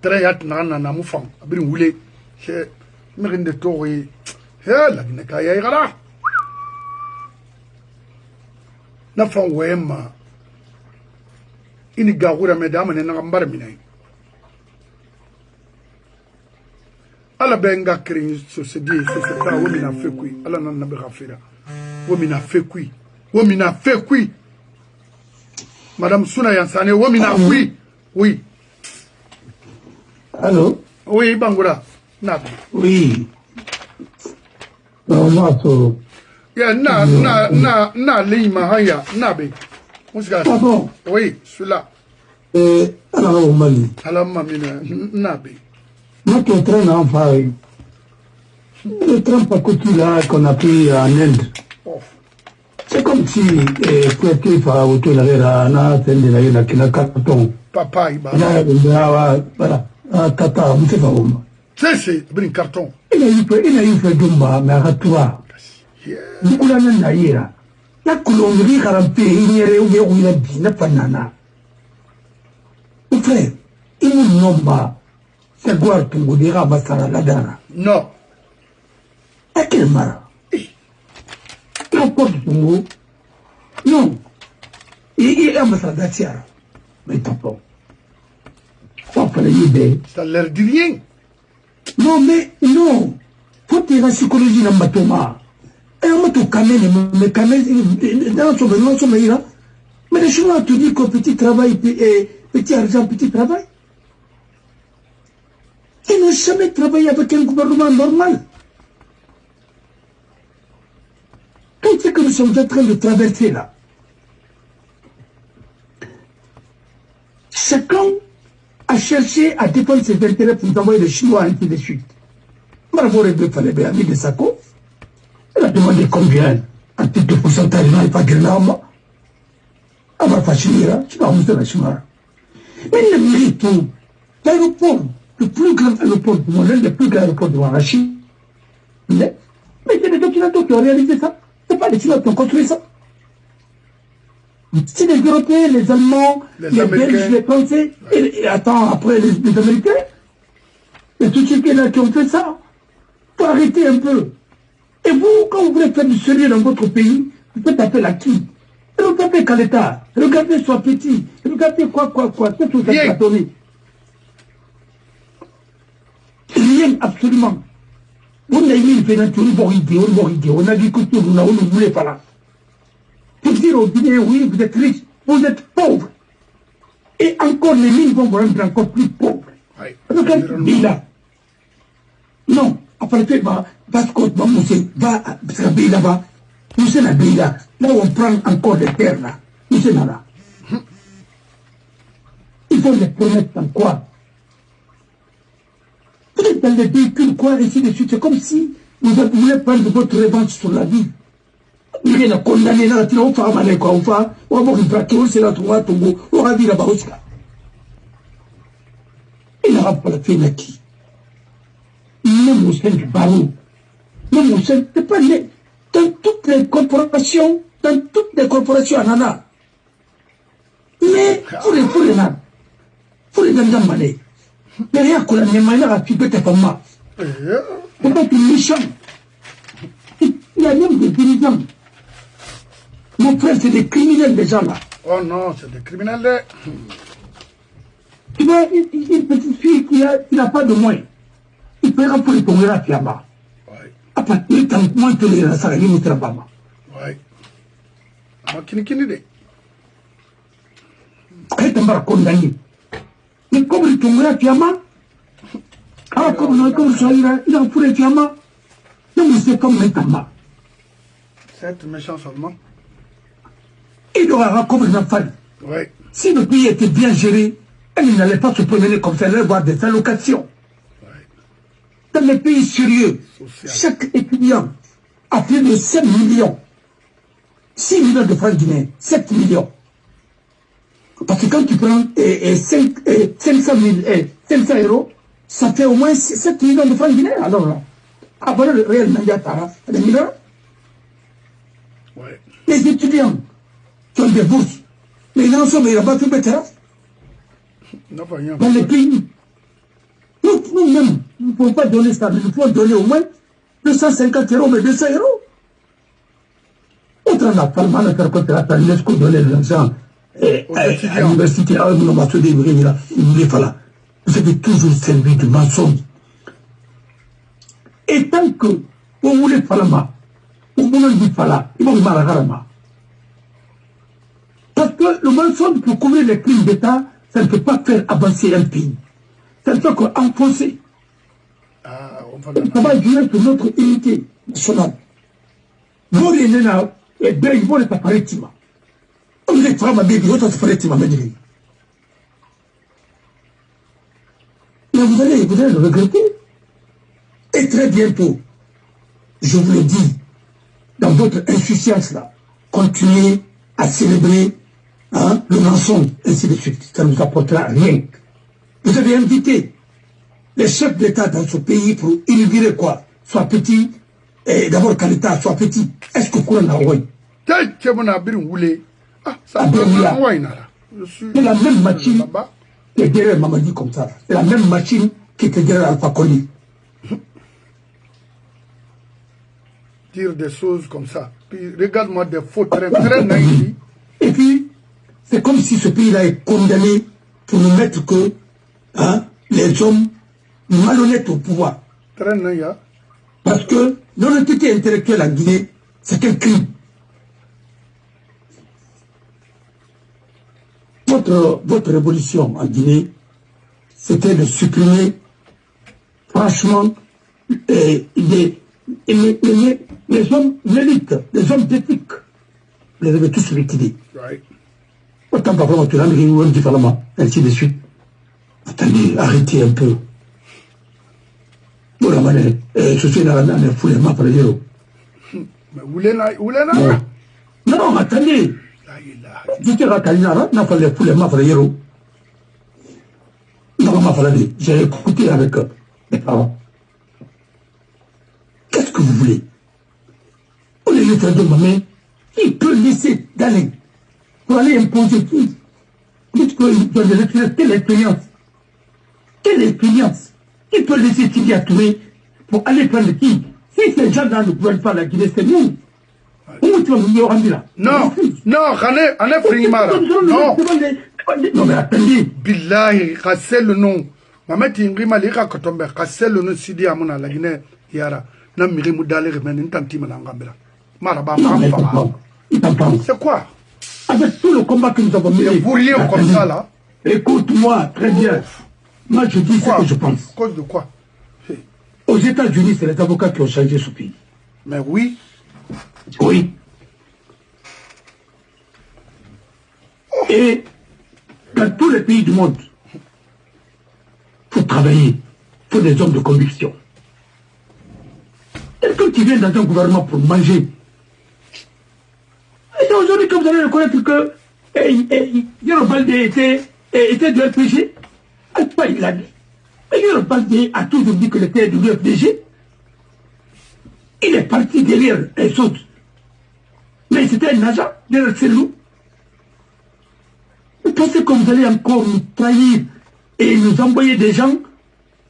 Très hâte n'a moufang, abiring roulé. C'est mérine de toré. La Guinée-Kaya ira là. N'a pas ouema. ini gagura me da amane na mbar minai ala benga kri société wo mina fekui ala nan na be khafira wo mina fekui madame Suna Yansane wo mina fui oui allô oui bangura na oui non so ya na lima haya na be musga bon oui celui-là alors au Mali ala mamina na be moi qui traîne en Paris le train pas coûté là qu'on a pris en Inde c'est comme si tu fais auto la vera na tende la kina carton papa iba voilà tata vous faites pas c'est brin carton il a eu fait dumba mais à toi beaucoup la naïra la coulomberie carampe ignere ou bien na panana mon frère il nous nomba c'est quoi tu me diras basara la dara non à quel mara n'importe où non il est ambassadeur tiara mais tampon on fallait l'idée ça l'air dit rien non mais non faut que la psychologie n'a pas thomas et on te camène mais camène dans son meilleur mais les Chinois te disent que petit travail petit argent petit travail ils n'ont jamais travaillé avec un gouvernement normal. Tout ce que nous sommes en train de traverser là, chacun a cherché à défendre ses intérêts pour nous envoyer les Chinois ainsi de suite. Bravo les deux fallait bien de Sako. Elle a demandé combien un petit de pourcentage n'est pas grenard. Elle va pas finir, tu vas remonter la Chinois. Mais le mérite tout. L'aéroport, le plus grand aéroport du monde, le plus grand aéroport de la Chine. Mais c'est les Occidentaux qui ont réalisé ça. Ce n'est pas les Chinois qui ont construit ça. C'est les Européens, les Allemands, les Belges, les Français, et attends, après les Américains. Et tous ceux qui ont fait ça. Il faut arrêter un peu. Et vous, quand vous voulez faire du sérieux dans votre pays, vous faites appel à qui? Regardez qu'à l'État, regardez soit petit, regardez quoi, tout ce que ça donné. Rien, absolument. On a mis une pénalité, on a dit que tout, on ne voulait pas là. Pour dire aux Guinéens, oui, vous êtes riches, vous êtes pauvres. Et encore les mines vont vous rendre encore plus pauvres. Regardez, Bila. Non, après, parce qu'on va, là-bas, nous sommes à Bila. Là où on prend encore des terres là, nous sommes là. Il faut les promettre en quoi? Vous êtes dans les véhicules, quoi, ainsi de suite. C'est comme si vous voulez prendre votre revanche sur la vie. Vous voulez la condamner là, on va faire quoi, on va avoir une fracture, c'est là, on va vivre là-bas aussi. Il n'aura pas la fin qui. Même au sein du barreau, même au sein, c'est pas les, dans toutes les corporations, Anana. Mais, pour les gens, derrière que la Némaïna a tué ta femme. C'est pas une méchant. Il y a même des dirigeants. Mon frère, c'est des criminels déjà là. Oh non, c'est des criminels. Tu vois, une petite fille qui n'a pas de moyens. Il paiera pour les tomber à Fiamba. À partir de moins que les Sarani Moutrabama. Oui. Kini. Elle t'en condamné. Mais comme il tombe à Fiamba, comme ça, il a fourré Fiamba. Donc c'est comme maintenant. C'est méchant seulement. Il aura raconté une affaire. Oui. Si le pays était bien géré, elle n'allait pas se promener comme ça, elle allait voir des allocations. Dans les pays sérieux, chaque étudiant a plus de 7 millions. 6 millions de francs guinéens, 7 millions. Parce que quand tu prends 500 euros, ça fait au moins 7 millions de francs guinéens. Alors là, avant le réel Mandiatara, les millions. Les étudiants qui ont des bourses, les gens sont là-bas, tout bêta. Dans les pays. Nous-mêmes, nous ne pouvons pas donner ça, mais nous pouvons donner au moins 250 euros, mais 200 euros. Autre n'a pas mal à faire contre la UNESCO, donner de l'argent à l'université, à vous avez toujours servi de mensonge. Et tant que vous voulez faire vous voulez faire il va vous marrer. Parce que le mensonge pour couvrir les crimes d'État, ça ne peut pas faire avancer un pays. Ça ne peut qu'enfoncer. Ça va jouer sur notre unité nationale. Vous venez là, et bien, vous êtes appareil. Vous êtes vraiment bien, vous êtes appareil. Mais vous allez le regretter. Et très bientôt, je vous le dis, dans votre insouciance là, continuez à célébrer le mensonge, ainsi de suite. Ça ne nous apportera rien. Vous avez invité les chefs d'État dans ce pays pour inaugurer quoi? Soit petit, et d'abord qu'à l'État soit petit. Est-ce que vous avez envoyé? C'est la même machine qui est derrière Mamadi comme ça. C'est la même machine qui était derrière Alpha Condé. Dire des choses comme ça. Puis regarde-moi des fautes très naïves. Et puis, c'est comme si ce pays-là est condamné pour nous mettre que les hommes malhonnêtes au pouvoir. Très naïf. Parce que l'honnêteté intellectuelle en Guinée, c'est un crime. Votre révolution en Guinée, c'était de supprimer, franchement, les hommes, l'élite, les hommes d'éthique, les avez tous liquidés. Right. Autant pas vraiment, tu l'as mis différemment, ainsi de suite. Attendez, arrêtez un peu. Bon, la je suis dans la foule, ma frère. Mais où est là? Non, attendez. Je te raconte, n'a pas les foules, ma frère. Non, ma frère, j'ai écouté avec mes parents. Qu'est-ce que vous voulez? On est le frère de ma mère. Qui peut laisser d'aller pour aller imposer qui? Dites qu'il doit de quelle expérience? Quelle expérience? Qui peut laisser Tidia Touré pour aller prendre qui? Si ces gens-là ne veulent pas la Guinée, c'est nous. Où tu vas venir au Rambila? Non, Ané Fringmara. Non. Non, mais attendez. Billahi, cassez le nom. Maman Tingrima, l'Ira Kotombe, cassez le nom Sidi Amona, la Guinée, Yara. Namiri Moudale, Remen, Tantima Langambela. Maraba, c'est quoi? Avec tout le combat que nous avons mené. Vous riez comme ça, là? Écoute-moi, très bien. Moi, je dis ce que je pense. Cause de quoi? Aux États-Unis, c'est les avocats qui ont changé ce pays. Mais oui. Oui. Et dans tous les pays du monde, il faut travailler. Il faut des hommes de conviction. Est-ce que tu viens dans un gouvernement pour manger? Et aujourd'hui, quand vous allez reconnaître que Yoro Baldé était du FPG, Alpha il l'a dit. Mais Yoro Baldé a toujours dit qu'il était du FPG. Il est parti derrière les autres. Mais c'était un agent derrière Cellou. Vous pensez que vous allez encore nous trahir et nous envoyer des gens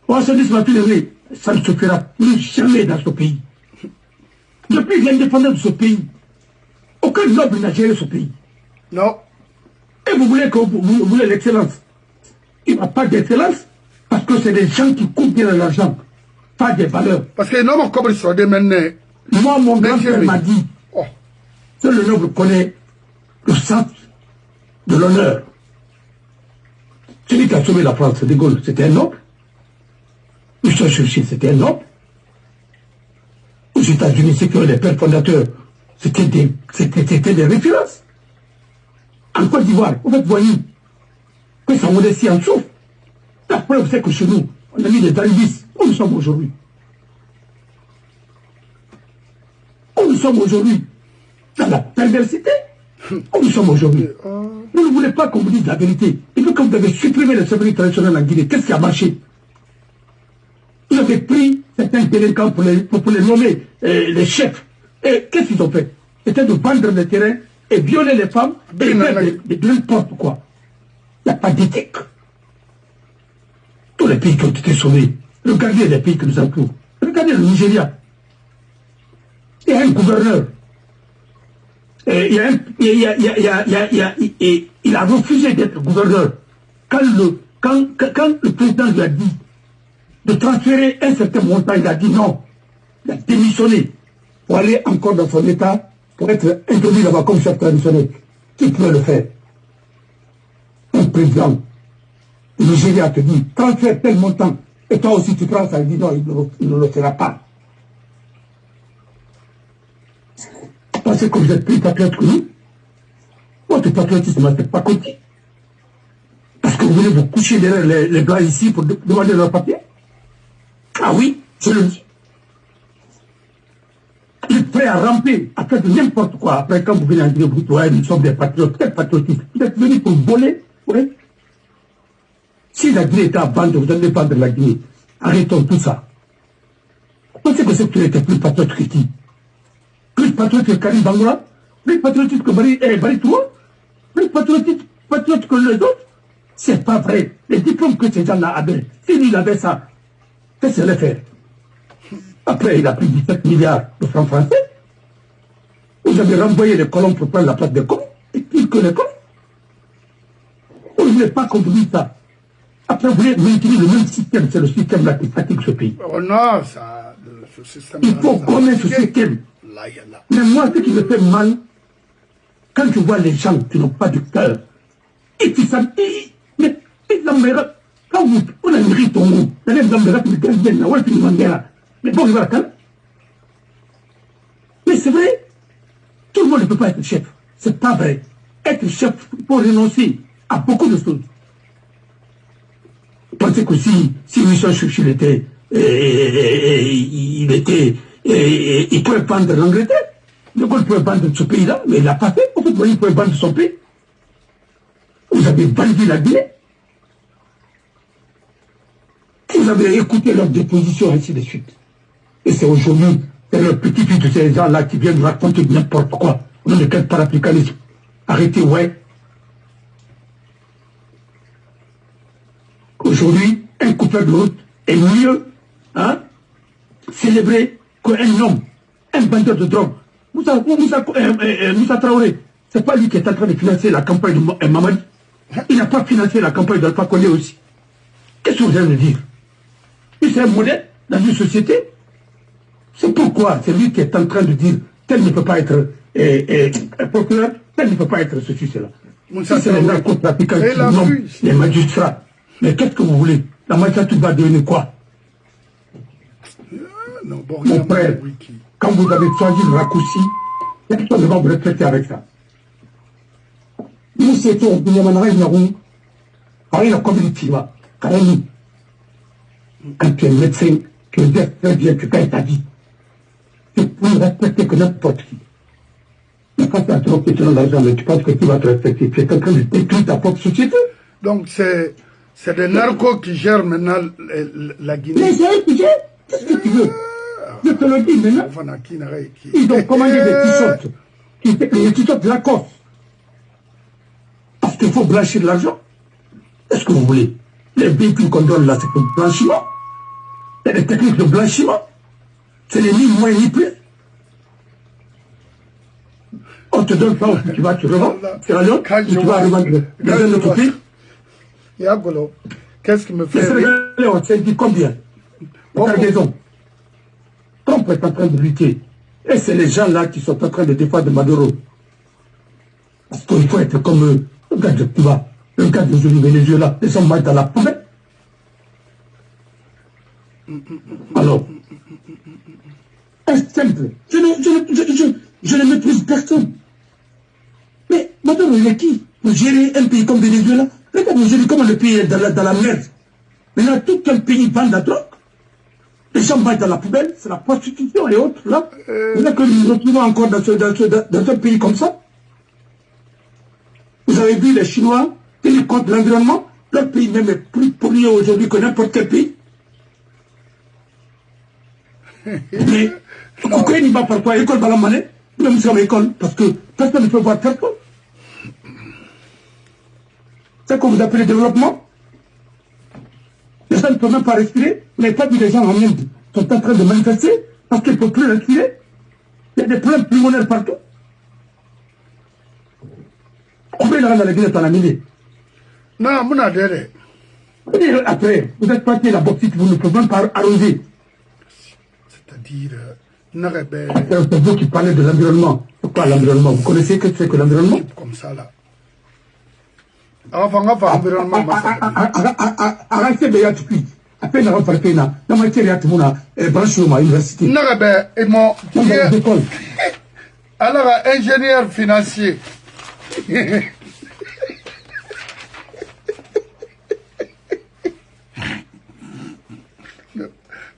au service de ça ne se fera plus jamais dans ce pays. Depuis l'indépendance de ce pays, aucun noble n'a géré ce pays. Non. Et vous voulez que vous voulez l'excellence. Il n'y a pas d'excellence parce que c'est des gens qui coupent bien l'argent, pas des valeurs. Parce que non, comme ils sont des maintenant. Moi, mon grand-père m'a dit que le noble connaît le sens de l'honneur. Celui qui a sauvé la France, De Gaulle, c'était un noble. Michel Churchill, c'était un noble. Aux États-Unis, c'est que les pères fondateurs, c'était des références. En Côte d'Ivoire, vous faites voyez que ça modestie en souffre. La preuve, c'est que chez nous, on a mis des dalibis. Où nous sommes aujourd'hui? Où nous sommes aujourd'hui? Dans la perversité. Où nous sommes aujourd'hui? Vous ne voulez pas qu'on vous dise la vérité. Et puis quand vous avez supprimé le service traditionnel en Guinée, qu'est-ce qui a marché? Vous avez pris certains délinquants pour les nommer les chefs. Et qu'est-ce qu'ils ont fait? C'était de vendre le terrain et violer les femmes et faire de n'importe quoi. Il n'y a pas d'éthique. Tous les pays qui ont été sauvés, regardez les pays qui nous entourent. Regardez le Nigeria. Il y a un gouverneur. il a refusé d'être gouverneur. Quand le président lui a dit de transférer un certain montant, il a dit non. Il a démissionné pour aller encore dans son état, pour être introduit là-bas comme chef traditionnel. Qui pouvait le faire? Un président du Nigeria te dit transfère tel montant, et toi aussi tu prends ça, il dit non, il ne le fera pas. Parce que vous êtes plus patriote que nous, votre patriotisme n'est pas compris. Parce que vous voulez vous coucher derrière les blancs ici pour demander leur papier. Ah oui, je le dis. Vous êtes prêt à ramper, à faire de n'importe quoi. Après, quand vous venez en dire, nous sommes des patriotes, quel patriotisme? Vous êtes venus pour voler, oui. Si la Guinée était à vendre, vous allez vendre la Guinée. Arrêtons tout ça. Vous pensez que c'est que tu étais plus patriote que qui? Plus patriote que Karim Bangoura? Plus patriote que Barry Touré? Plus patriote que les autres? C'est pas vrai. Les diplômes que ces gens-là avaient, si lui il avait ça, qu'est-ce qu'il allait faire? Après, il a pris 17 milliards de francs français. Vous avez renvoyé les colons pour prendre la place des colons. Et pire que les colons. Vous ne voulez pas qu'on vous dise ça. Après, vous voulez maintenir le même système. C'est le système-là qui fatigue ce pays. Oh non, ça, ce système. Il faut connaître ce système. Mais moi, ce qui me fait mal, quand je vois les gens qui n'ont pas de cœur, et qui savent, mais quand vous, on a mérité ton mot, vous allez mais bon, mais c'est vrai, tout le monde ne peut pas être chef. C'est pas vrai. Être chef, il faut renoncer à beaucoup de choses. Vous pensez que si Michel Chouchi il pouvait prendre l'Angleterre, il pouvait prendre ce pays-là, mais il l'a pas fait. En fait, il pouvait prendre son pays. Vous avez vendu la Guinée. Vous avez écouté leurs dépositions, ainsi de suite. Et c'est aujourd'hui, c'est le petit fils de ces gens-là qui viennent nous raconter n'importe quoi. On ne quel panafricanisme. Arrêtez, ouais. Aujourd'hui, un coupeur de route est mieux célébré qu'un homme, un vendeur de drogue. Moussa Traoré, c'est pas lui qui est en train de financer la campagne de Mamadi. Il n'a pas financé la campagne d'Alpha Condé aussi. Qu'est-ce que vous allez me dire? Et c'est un modèle dans une société. C'est pourquoi c'est lui qui est en train de dire tel ne peut pas être procureur, tel ne peut pas être ceci, cela. Si c'est les narcotrafiquants qui nomment les magistrats, mais qu'est-ce que vous voulez? La magistrature va devenir quoi? Mon frère, quand vous avez choisi le raccourci, personne ne va vous respecter avec ça. Nous, c'est tout, quand tu es médecin, tu es très bien, tu gagnes ta vie. Tu peux respecter que n'importe qui. Mais quand tu as trop question d'argent, tu penses que tu vas te respecter. Tu es en train de détruire ta propre société. Donc c'est des narcos qui gèrent maintenant la Guinée. Mais c'est eux qui gèrent. Qu'est-ce que tu veux? Je te le dis maintenant. Ils ont commandé des t-shirts. Les t-shirts de la Corse. Parce qu'il faut blanchir de l'argent. Est-ce que vous voulez? Les véhicules qu'on donne là, c'est pour le blanchiment. Il y a des techniques de blanchiment. C'est les ni moins ni plus. On te donne ça, tu vas, tu revends. Tu vas revendre dans un autre pays. Yagolo, qu'est-ce qui me fait... Les Sénégalais, on s'est dit combien? Cargaison. Trump est en train de lutter. Et c'est les gens là qui sont en train de défendre Maduro. Parce qu'il faut être comme eux. Regarde, tu vois. Regarde aujourd'hui Venezuela. Ils sont mal dans la poubelle. Alors, c'est simple. Je ne méprise personne. Mais Maduro, il est qui pour gérer un pays comme Venezuela? Regarde aujourd'hui comment le pays est dans la merde. Maintenant, tout un pays vend la drogue. Les gens vont dans la poubelle, c'est la prostitution et autres, là. Maintenant que nous nous retrouvons encore dans un pays comme ça. Vous avez vu les Chinois tenir compte de l'environnement? Leur pays même est plus pollué aujourd'hui que n'importe quel pays. Mais, pourquoi il n'y va pas? École Balamane, même sur l'école, parce que personne ne peut voir personne. C'est ce que vous appelez développement. Les gens ne peuvent même pas respirer. Vous n'avez pas vu les gens en Inde sont en train de manifester parce qu'ils ne peuvent plus respirer. Il y a des problèmes pulmonaires partout. Combien d'argent la Guinée t'en a mis? Non, mon adhéré. Après, vous êtes parti la bauxite, vous ne pouvez même pas arroser. C'est-à-dire, c'est vous qui parlez de l'environnement. Pourquoi l'environnement? Vous connaissez ce que c'est que l'environnement? Comme ça là. Avant, environnement, arrêtez de y être puis. Après, on va faire ça. Dans ma théorie, on a branché à l'université. Non, et mon. Alors, ingénieur financier.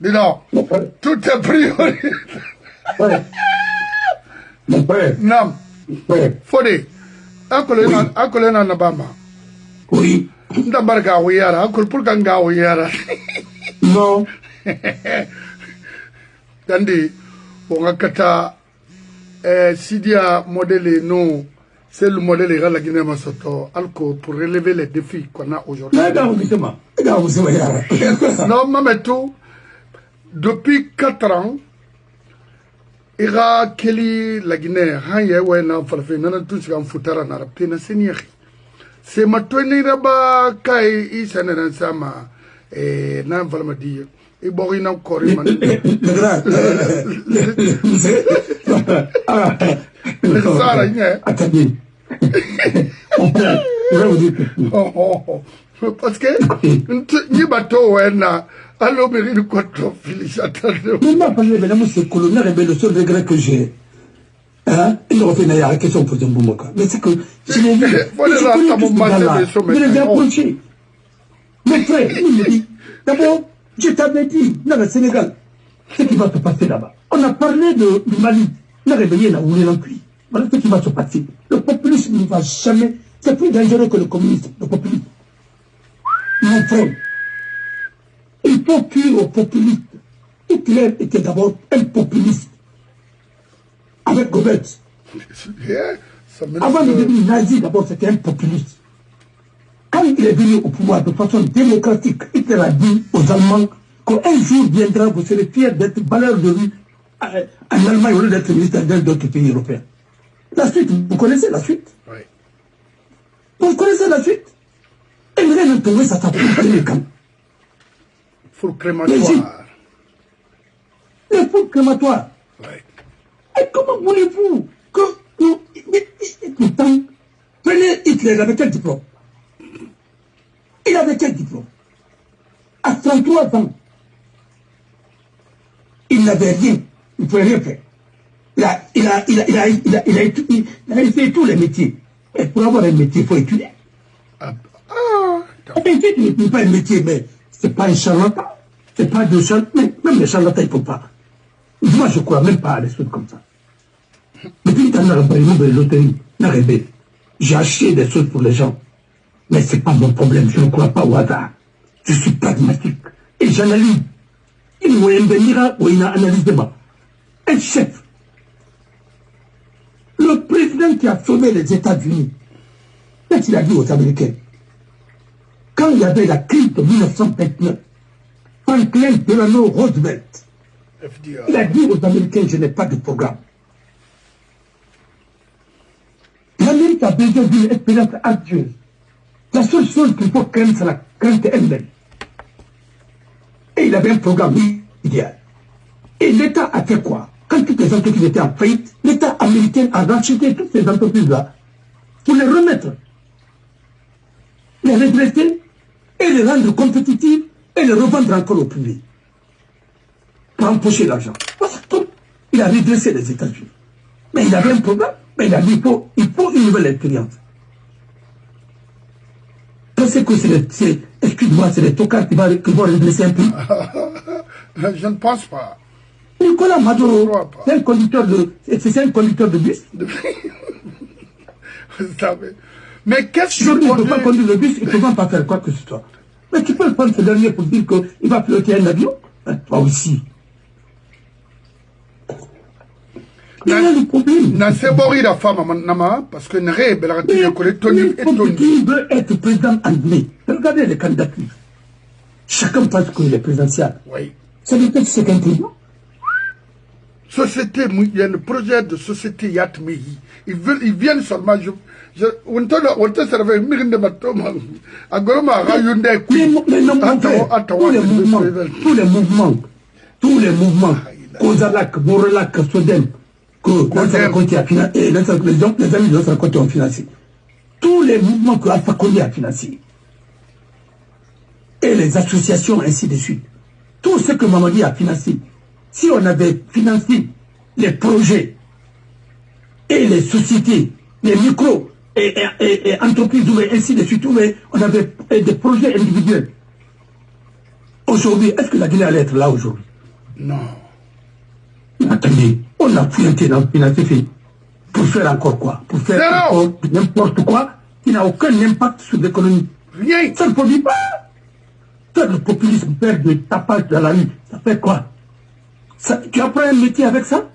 Dis donc, tout est priorité. Mon frère. Non. Fodé. Akole na nabama. Oui. Ndabarga wiyara. Akol pour kanga wiyara. Non. Tandi, on a kata Sidia modèle non. C'est le modèle de la Guinée Massoto, Alco, pour relever les défis qu'on a aujourd'hui. Non, Mametou, depuis 4 ans, Ira Kelly, la Guinée, Hanye, Wena, Falfe, Nana, tout ce qu'on foutera, Narapena, Seigneur. C'est ma tournée là-bas, Kai, Isanen, Sama, et Nan Valmadi, et Borina Koriman. Attendez. Parce que ni bateau allo mais une contre félicitations. Il m'a parlé de monsieur colonel et le seul regret que j'ai. Hein, il refait une question pour Djamboumoka. Mais c'est que si vous voulez, je l'ai approché. Mes frères, il me dit, d'abord, je t'avais dit, dans le Sénégal, ce qui va se passer là-bas. On a parlé du Mali, la rébellion a roulé dans le puits. Voilà ce qui va se passer. Le populisme ne va jamais. C'est plus dangereux que le communisme, le populisme. Mon frère, il faut tuer au populisme. Hitler était d'abord un populiste. Avec Goebbels. Avant de devenir nazi, d'abord, c'était un populiste. Quand il est venu au pouvoir de façon démocratique, Hitler a dit aux Allemands qu'un jour viendra, vous serez fiers d'être balayeur de rue en Allemagne au lieu d'être ministre d'un d'autres pays européens. La suite, vous connaissez la suite? Oui. Vous connaissez la suite? Et vous allez trouver ça s'appelle le camp. Four crématoire. Les fours crématoires. Oui. Et comment voulez-vous que nous... Pourtant, prenez Hitler avec quel diplôme? Il avait quel diplôme? À 33 ans, il n'avait rien. Il ne pouvait rien faire. Il a essayé tous les métiers. Et pour avoir un métier, il faut étudier. Tu ne peux pas un métier, mais ce n'est pas un charlatan. Ce n'est pas de charlatan. Même les charlatans, il ne faut pas. Moi, je ne crois même pas à des choses comme ça. Depuis que j'ai acheté des choses pour les gens. Mais ce n'est pas mon problème. Je ne crois pas au hasard. Je suis pragmatique. Et j'analyse. Il y a analyse de moi. Un chef. Le président qui a sauvé les États-Unis, qu'est-ce qu'il a dit aux Américains? Quand il y avait la crise de 1929, Franklin Delano Roosevelt, il a dit aux Américains, je n'ai pas de programme. L'Amérique a besoin d'une expérience ardieuse. La seule chose qu'il faut craindre, c'est la crainte elle-même. Et il avait un programme idéal. Et l'État a fait quoi? Quand toutes les entreprises étaient en faillite, l'État américain a racheté toutes ces entreprises-là pour les remettre, les redresser et les rendre compétitives et les revendre encore au public pour empocher l'argent. Parce qu'il a redressé les États-Unis. Mais il avait un problème. Mais il a dit il faut une nouvelle expérience. Pensez que c'est, excuse-moi, c'est les tocards qui vont redresser un peu. Je ne pense pas. Nicolas Maduro, c'est un conducteur de bus. Mais qu'est-ce que il ne peut pas conduire le bus, il ne peut pas faire quoi que ce soit. Mais tu peux le prendre ce dernier pour dire qu'il va piloter un avion. Toi aussi. Il y a le problème. La femme, parce que qui veut être président anglais. Regardez les candidatures. Chacun pense qu'il est présidentiel. Oui. Ça veut dire que c'est un président. Société, il y a le projet de société Yatmehi. Ils viennent seulement, on te servait une de matoma. À Goroma, Rayunde, tous les mouvements, Kozalak, Borelak, Sodem, que les amis de notre côté ont financé. Tous les mouvements que Alpha Condé a financés. Et les associations, ainsi de suite. Tout ce que Mamadi a financé. Si on avait financé les projets et les sociétés, les micros et entreprises, ainsi de suite, on avait des projets individuels. Aujourd'hui, est-ce que la Guinée allait être là aujourd'hui? Non. Attendez, on a financé pour faire encore quoi? Pour faire encore n'importe quoi qui n'a aucun impact sur l'économie. Rien. Ça ne produit pas. Faire le populisme, faire de tapage dans la rue, ça fait quoi? Ça, tu apprends un métier avec ça?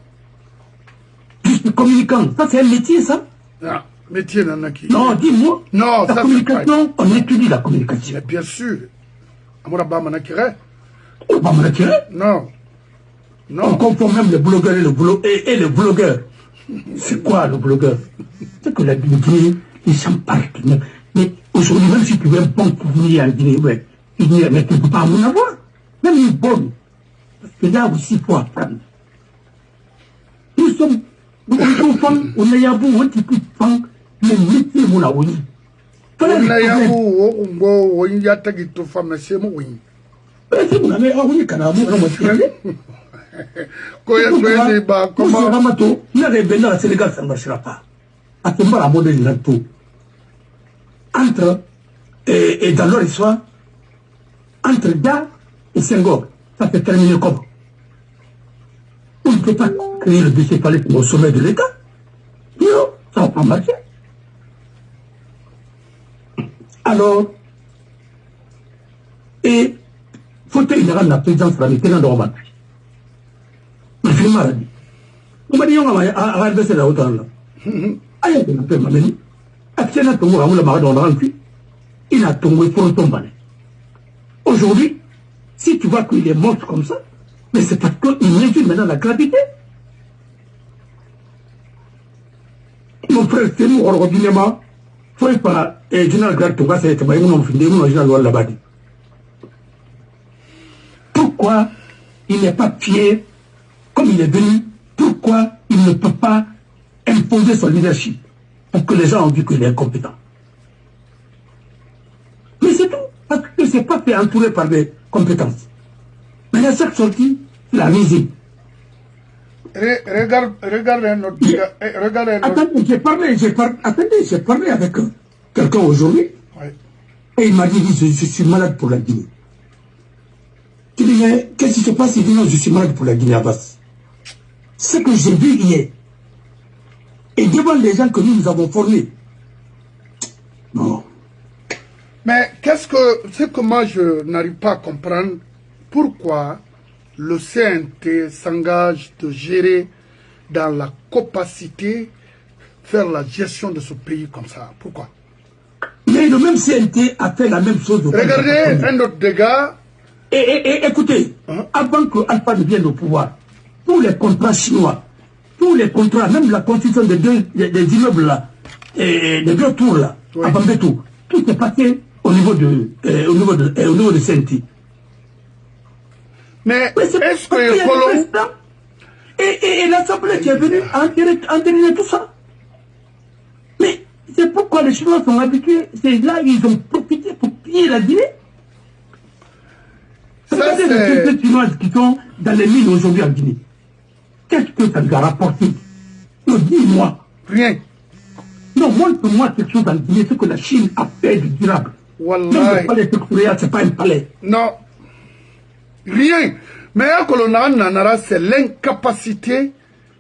Juste communicant, ça c'est un métier ça? Non, métier nanaki. Non, dis-moi. Non, la ça communication, on étudie la communication. Mais bien sûr. Amora Bamanakire. Non. Non. On confond même le blogueur et le blogueur. C'est quoi le blogueur? C'est que la Guinée, ils sont partout. Mais aujourd'hui, même si tu veux un bon souvenir en Guinée, mais tu ne peux pas en avoir. Même une bonne. Parce que là aussi, il faut apprendre. Nous sommes, on est à vous, on est plus fan, mais métier, on a oui. On est à vous, on y a tagi to femme, c'est moi, oui. C'est mon ami, on est canard, on est comment Ramato, il a révélé à Sénégal, ça ne marchera pas. À ce moment-là, on est tout. Entre, et dans leur histoire, entre Dia et Senghor, ça s'est terminé comme. On ne peut pas créer le bicéphalisme au sommet de l'État. Non, ça va pas marcher. Alors, et faut-il une grande présidence de la Météo de Roman. Mais c'est maladie. On m'a dit, on va baisser la hauteur là. Aïe, on peut m'amener. Actuellement, on va marrer dans le rendu. Il a tombé pour tomber. Aujourd'hui, si tu vois qu'il est mort comme ça, mais c'est parce qu'il mesure maintenant la gravité. Mon frère, c'est nous, ordinairement, il ne faut pas, et général Gratouga, c'est un général là-bas. Pourquoi il n'est pas fier comme il est venu? Pourquoi il ne peut pas imposer son leadership pour que les gens ont vu qu'il est incompétent? Mais c'est tout, parce que ce n'est pas fait entourer par des compétences. Mais à chaque sortie, il a risé. Regardez notre... Attendez, j'ai parlé avec quelqu'un aujourd'hui. Oui. Et il m'a dit, je suis malade pour la Guinée. Tu dis, mais qu'est-ce qui se passe? Il dit, non, je suis malade pour la Guinée Abbas. Ce que j'ai vu hier, et devant les gens que nous avons formés. Non. Mais c'est que moi je n'arrive pas à comprendre pourquoi le CNT s'engage de gérer dans la capacité, faire la gestion de ce pays comme ça. Pourquoi? Mais le même CNT a fait la même chose. Regardez un autre dégât. Et écoutez, avant que Alpha ne vienne au pouvoir, tous les contrats chinois, tous les contrats, même la construction des immeubles là, et des deux tours là, oui, à Bambetou, tout est passé au niveau de CNT. Mais est-ce que et l'Assemblée qui est venue entériner tout ça. Mais c'est pourquoi les Chinois sont habitués, c'est là ils ont profité pour piller la Guinée. Regardez les sociétés chinoises qui sont dans les mines aujourd'hui en Guinée. Qu'est-ce que ça nous a rapporté? Non, dis-moi. Rien. Non, montre-moi quelque chose en Guinée, ce que la Chine a fait de durable. Wallah. Même le palais sectoriel, c'est pas un palais. Non. Rien. Mais c'est l'incapacité,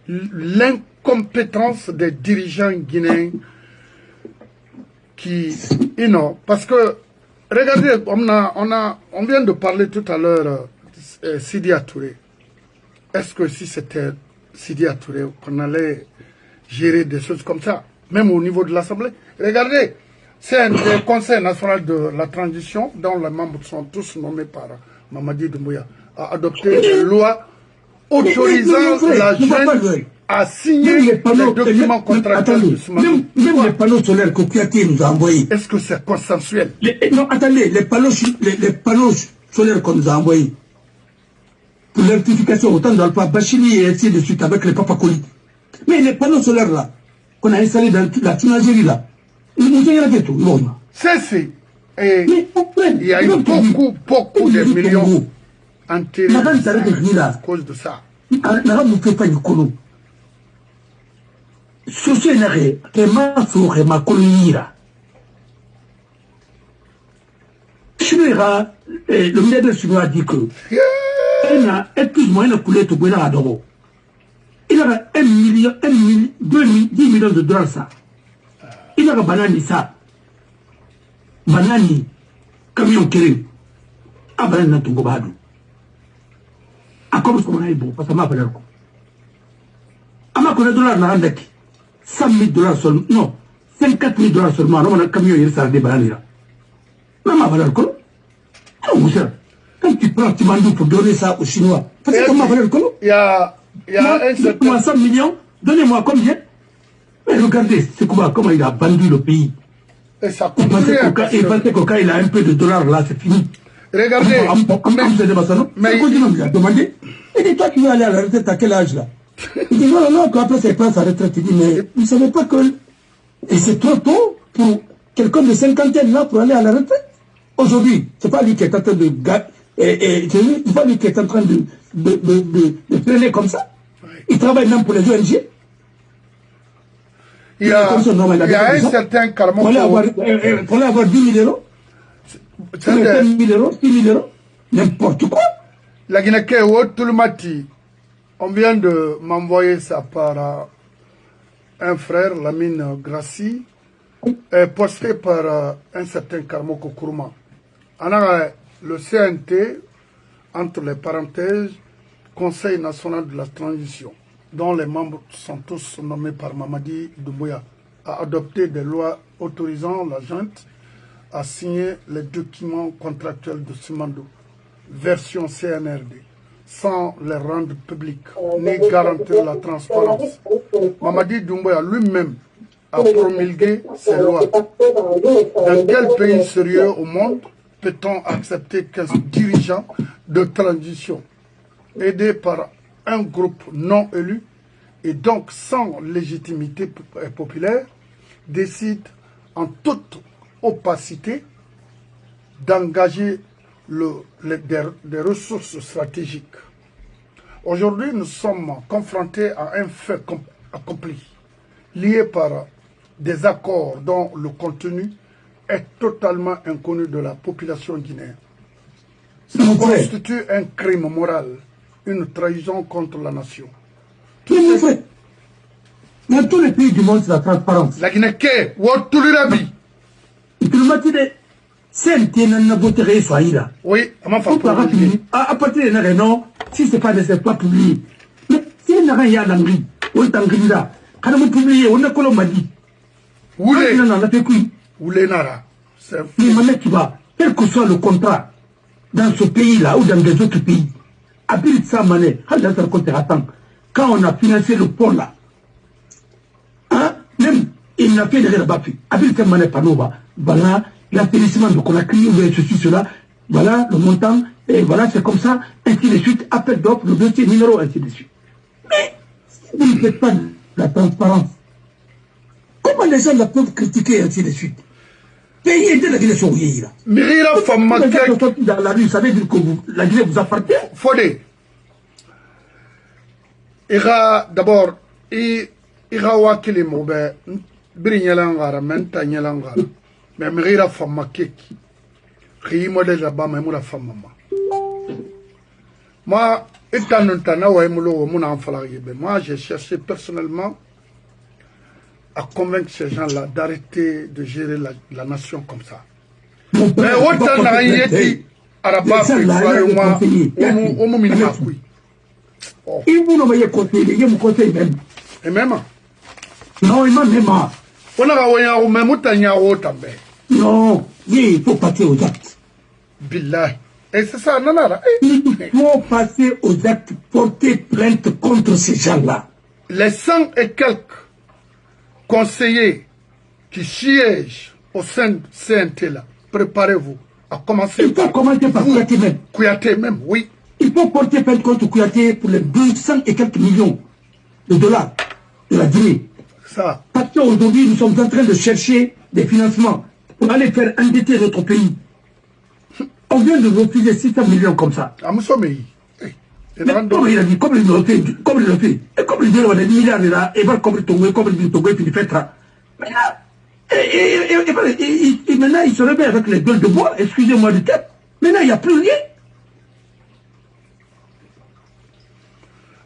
l'incompétence des dirigeants guinéens qui... parce que, regardez, on vient de parler tout à l'heure Sidi Touré. Est-ce que si c'était Sidi Touré qu'on allait gérer des choses comme ça, même au niveau de l'Assemblée? Regardez, c'est un Conseil national de la transition dont les membres sont tous nommés par Mamadi Doumbouya, a adopté des lois autorisant la jeune à signer les documents contractuels de Soumandou. Même les panneaux solaires que Kouyaté nous a envoyés. Est-ce que c'est consensuel? Non, attendez, les panneaux solaires qu'on nous a envoyés pour l'électrification, autant dans le pas Bachili et ainsi de suite avec les papacoli. Mais les panneaux solaires là, qu'on a installés dans la Tunagérie là, ils nous ont fait tout. C'est. Et il y a eu beaucoup de millions enterrés à cause de ça. Le milliardaire chinois a dit que il a plus ou moins une coulée de Bouena d'euros. Il a 10 millions de dollars ça. Il a banani ça. Banani, camion Kérim. Ah, banani n'a tout gobado. Ah, comme ce qu'on a eu bon, parce que m'a pas l'air. Ah, ma connaît dollars n'a rien 100 000 dollars seulement. Non, 54 000 dollars seulement. Non, on a camion, il s'est des bananes là. Mais ma valeur quoi? Non, mon cher. Quand tu prends, tu m'en dis pour donner ça aux Chinois. Parce que comment valeur quoi? Il y a un certain. 100 millions, donnez-moi combien? Mais regardez, c'est comment il a vendu le pays. Et ça il pensait qu'au cas il a un peu de dollars là, c'est fini. Regardez. Mais il a demandé. Il dit, toi, tu veux aller à la retraite à quel âge là? Il dit, non, qu'après c'est pas sa retraite. Il dit, mais vous ne savez pas que. Et c'est trop tôt pour quelqu'un de cinquantaine là pour aller à la retraite. Aujourd'hui, c'est pas lui qui est en train de. C'est pas lui qui est en train de traîner comme ça. Il travaille même pour les ONG. Il y a un certain Carmo. Pour aller avoir 10 000 euros, 5 000 euros, 6 000 euros, n'importe quoi. La Guinée-Ké, on vient de m'envoyer ça par un frère, Lamine Grassi, posté par un certain Carmo Kokourma. Le CNT, entre les parenthèses, Conseil national de la transition, dont les membres sont tous nommés par Mamadi Doumbouya, a adopté des lois autorisant la junte à signer les documents contractuels de Soumandou, version CNRD, sans les rendre publics, ni garantir la transparence. Mamadi Doumbouya lui-même a promulgué ces lois. Dans quel pays sérieux au monde peut-on accepter qu'un dirigeant de transition, aidé par un groupe non élu, et donc sans légitimité populaire, décide en toute opacité d'engager des ressources stratégiques? Aujourd'hui, nous sommes confrontés à un fait accompli, lié par des accords dont le contenu est totalement inconnu de la population guinéenne. Ça constitue un crime moral, une trahison contre la nation. Dans tous les pays du monde, c'est la transparence. La Guinée-Ké, Wotulirabi. Oui, à partir de non, si c'est pas nécessaire, pas publié. Mais si il n'y a rien dans l'Angleterre, on est en Grenada, quand on publie, on a Colomadi. Où les Nara? Mais tu vas, quel que soit le contrat, dans ce pays-là ou dans des autres pays, habite ça, mané, quand on a financé le port là, hein, même il n'a fait de là-bas, habite ça, mané, Panova, voilà, l'assainissement de Conakry, ceci, cela, voilà le montant, et voilà, c'est comme ça, ainsi de suite, appel d'offres, le dossier numéro, ainsi de suite. Mais, si vous ne faites pas la transparence, comment les gens la peuvent critiquer, ainsi de suite? Pays de la Guinée sont là. Mirira Famakek. Dans la rue, ça veut dire que la Guinée vous appartient. Fodé. D'abord, ira wakili moube, brignalangara, menta nyalangara. Mais Mirira Famakek. Ri modèle là-bas, mais moula famama. Moi, étant nontana, ouais, moulo, mouna enfalaribe. Moi, j'ai cherché personnellement à convaincre ces gens-là d'arrêter de gérer la nation comme ça. Mais autant n'a rien dit à la base, moi, au moment où il vous l'envoyez conseiller, il vous conseille même. Et même? Non, il m'a même. On a envoyé même au Tanya au També. Non, il faut partir aux actes. Billah. Et c'est ça, Nanara. Il faut passer aux actes, porter plainte contre ces gens-là. Les 100 et quelques conseillers qui siègent au sein de CNT là, préparez-vous à commencer Il faut commencer par Kouyaté même. Kouyaté même, oui. Il faut porter plainte contre Kouyaté pour les 200 et quelques millions de dollars de la Guinée. Ça. Parce qu'aujourd'hui, nous sommes en train de chercher des financements pour aller faire endetter notre pays. On vient de refuser 600 millions comme ça. Ah, nous sommes ici. Mais comme il a dit, comme il l'a fait, et comme il dit, on a 10 milliards de là, et va comme il tombe, comme il dit, tombe, et puis il fait ça. Maintenant, maintenant, il se réveille avec les gueules de bois, excusez-moi du terme. Maintenant, il n'y a plus rien.